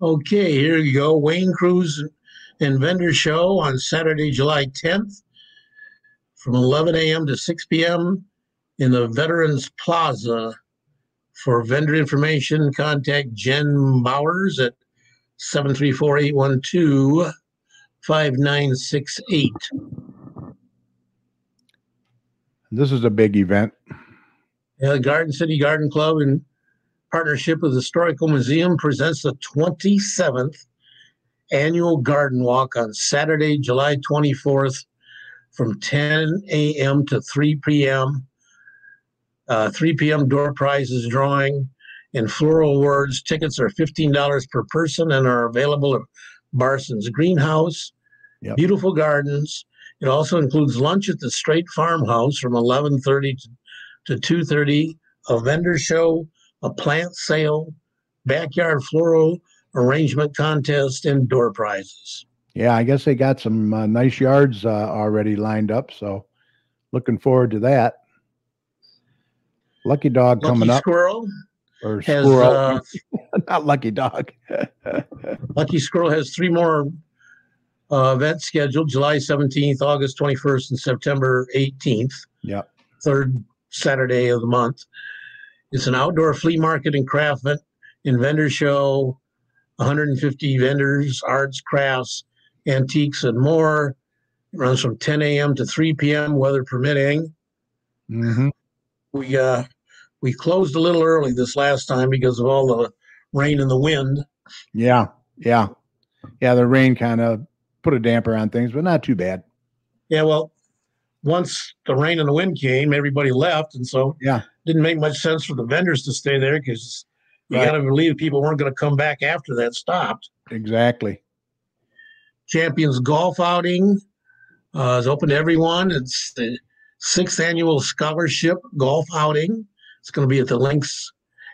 Okay, here you go. Wayne Cruise and Vendor Show on Saturday, July 10th from 11 a.m. to 6 p.m. in the Veterans Plaza. For vendor information, contact Jen Bowers at 734-812-5968. This is a big event. The Garden City Garden Club, in partnership with the Historical Museum, presents the 27th annual Garden Walk on Saturday, July 24th from 10 a.m. to 3 p.m. 3 p.m. door prizes drawing and floral awards. Tickets are $15 per person and are available at Barson's Greenhouse. Yep. Beautiful gardens. It also includes lunch at the Straight Farmhouse from 11:30 to 2:30, a vendor show, a plant sale, backyard floral arrangement contest, and door prizes. Yeah, I guess they got some nice yards already lined up, so looking forward to that. Lucky Dog coming up. Squirrel or Squirrel, not Lucky Dog. Lucky Squirrel has 3 more events scheduled: July 17th, August 21st, and September 18th. Yeah, third Saturday of the month. It's an outdoor flea market and craft and vendor show. 150 vendors, arts, crafts, antiques, and more. It runs from 10 a.m. to 3 p.m., weather permitting. Mm-hmm. We closed a little early this last time because of all the rain and the wind. Yeah. The rain kind of put a damper on things, but not too bad. Yeah, well, once the rain and the wind came, everybody left, and so didn't make much sense for the vendors to stay there because you got to believe people weren't going to come back after that stopped. Exactly. Champions Golf Outing is open to everyone. It's the 6th annual scholarship golf outing. It's going to be at the Links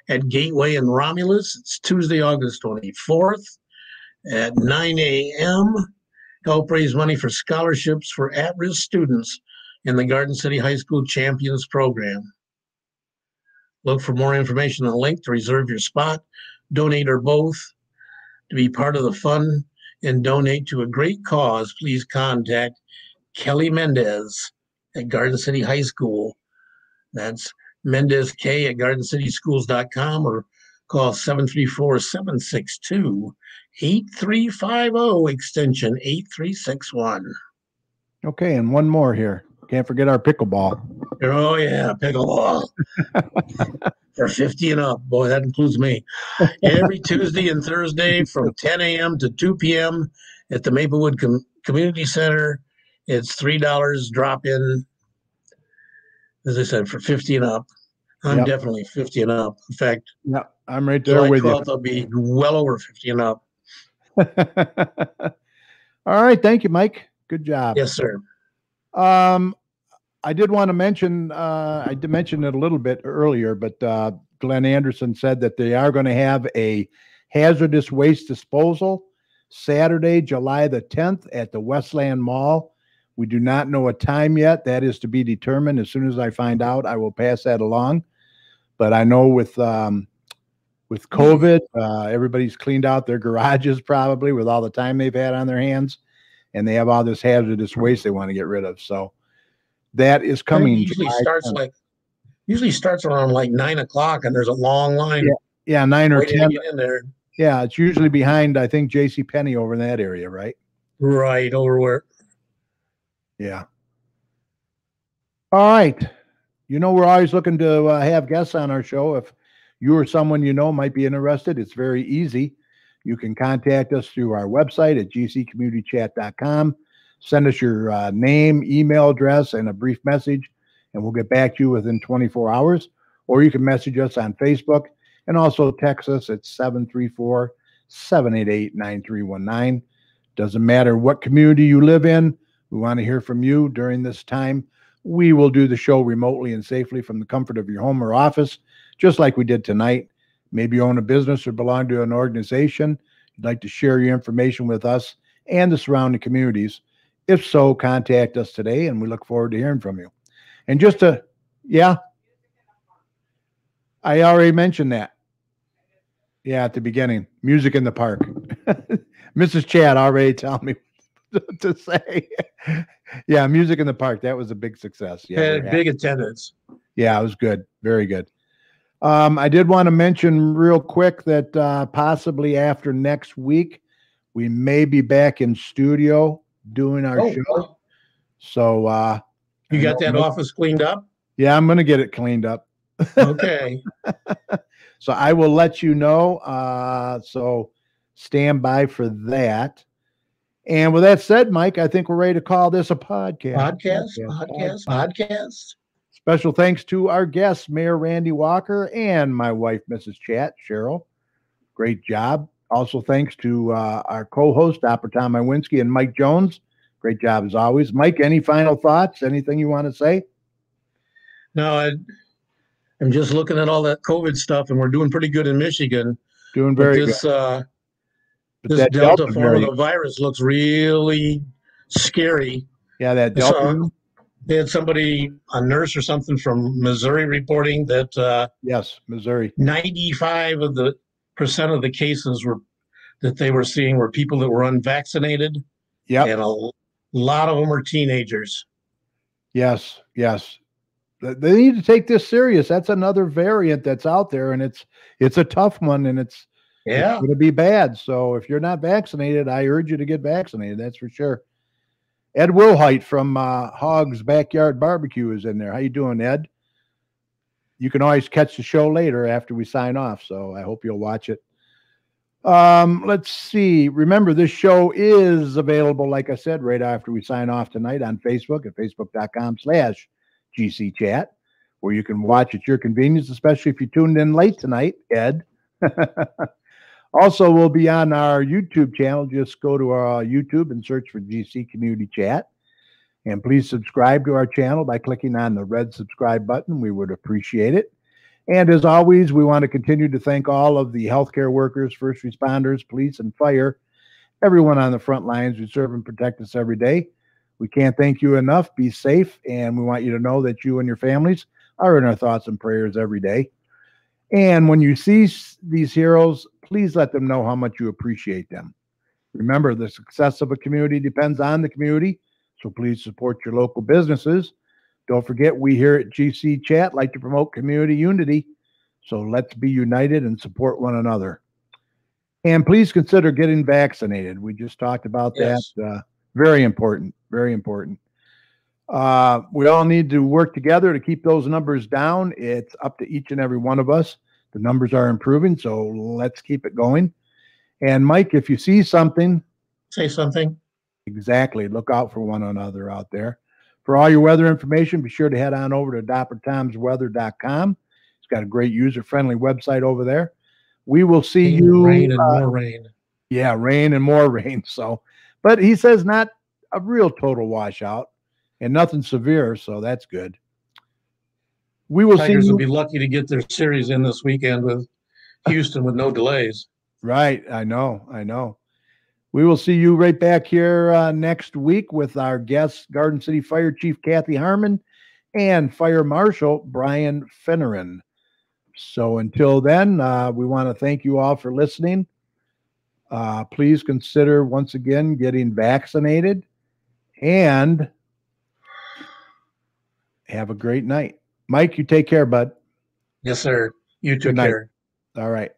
at Gateway in Romulus. It's Tuesday, August 24th at 9 a.m. Help raise money for scholarships for at-risk students in the Garden City High School Champions Program. Look for more information on the link to reserve your spot, donate, or both. To be part of the fun and donate to a great cause, please contact Kelly Mendez at Garden City High School. That's Mendez K at gardencityschools.com, or call 734-762-8350, extension 8361. Okay, and one more here. Can't forget our pickleball. Oh, yeah, pickleball. For 50 and up. Boy, that includes me. Every Tuesday and Thursday from 10 a.m. to 2 p.m. at the Maplewood Community Center. It's $3 drop in, as I said, for 50 and up. I'm definitely 50 and up. In fact, I'm right there with you. I'll be well over 50 and up. All right. Thank you, Mike. Good job. Yes, sir. I did want to mention, I did mention it a little bit earlier, but Glenn Anderson said that they are going to have a hazardous waste disposal Saturday, July the 10th at the Westland Mall. We do not know a time yet. That is to be determined. As soon as I find out, I will pass that along. But I know with COVID, everybody's cleaned out their garages probably with all the time they've had on their hands, and they have all this hazardous waste they want to get rid of. So that is coming. Usually starts around like 9 o'clock, and there's a long line. Yeah, 9 or 10. In there. Yeah, it's usually behind, I think, J.C. Penney over in that area, right? Right over where. Yeah. All right. We're always looking to have guests on our show. If you or someone you know might be interested, it's very easy. You can contact us through our website at gccommunitychat.com. Send us your name, email address, and a brief message, and we'll get back to you within 24 hours. Or you can message us on Facebook and also text us at 734-788-9319. Doesn't matter what community you live in. We want to hear from you during this time We will do the show remotely and safely from the comfort of your home or office, just like we did tonight. Maybe you own a business or belong to an organization. You'd like to share your information with us and the surrounding communities. If so, contact us today, and we look forward to hearing from you. And just to, yeah, I already mentioned that. Yeah, at the beginning, music in the park. Mrs. Chad already told me to say. Yeah, music in the park. That was a big success. Yeah, had big attendance. Yeah, it was good. Very good. I did want to mention real quick that possibly after next week, we may be back in studio doing our show. So you got that office cleaned up? Yeah, I'm going to get it cleaned up. Okay. So I will let you know. So stand by for that. And with that said, Mike, I think we're ready to call this a podcast. Podcast. Special thanks to our guests, Mayor Randy Walker and my wife, Mrs. Cheryl. Great job. Also, thanks to our co-host, Dr. Tom Iwinski and Mike Jones. Great job as always. Mike, any final thoughts? Anything you want to say? No, I'm just looking at all that COVID stuff, and we're doing pretty good in Michigan. Doing very good. This that Delta form of the virus looks really scary. Yeah, that Delta. They had somebody, a nurse or something from Missouri, reporting that yes, Missouri, 95% of the cases that they were seeing were people that were unvaccinated. Yeah, and a lot of them are teenagers. Yes. They need to take this serious. That's another variant that's out there, and it's a tough one, and it's going to be bad. So if you're not vaccinated, I urge you to get vaccinated. That's for sure. Ed Wilhite from Hogg's Backyard Barbecue is in there. How you doing, Ed? You can always catch the show later after we sign off, so I hope you'll watch it. Let's see. Remember, this show is available, like I said, right after we sign off tonight on Facebook at facebook.com/GCChat, where you can watch at your convenience, especially if you tuned in late tonight, Ed. Also, we'll be on our YouTube channel. Just go to our YouTube and search for GC Community Chat. And please subscribe to our channel by clicking on the red subscribe button. We would appreciate it. And as always, we want to continue to thank all of the healthcare workers, first responders, police, and fire, everyone on the front lines who serve and protect us every day. We can't thank you enough. Be safe, and we want you to know that you and your families are in our thoughts and prayers every day. And when you see these heroes, please let them know how much you appreciate them. Remember, the success of a community depends on the community, so please support your local businesses. Don't forget, we here at GC Chat like to promote community unity, so let's be united and support one another. And please consider getting vaccinated. We just talked about that. Very important, very important. We all need to work together to keep those numbers down. It's up to each and every one of us. The numbers are improving, so let's keep it going. And Mike, if you see something, say something. Exactly. Look out for one another out there. For all your weather information, be sure to head on over to drtomsweather.com. It's got a great user-friendly website over there. We will see you. Rain and more rain. Yeah, rain and more rain. So, but he says not a real total washout and nothing severe, so that's good. We will Tigers see you. Will be lucky to get their series in this weekend with Houston with no delays. Right. I know. We will see you right back here next week with our guests, Garden City Fire Chief Kathy Harmon and Fire Marshal Brian Finneran. So until then, we want to thank you all for listening. Please consider once again getting vaccinated and have a great night. Mike, you take care, bud. Yes, sir. You too. Good night. All right.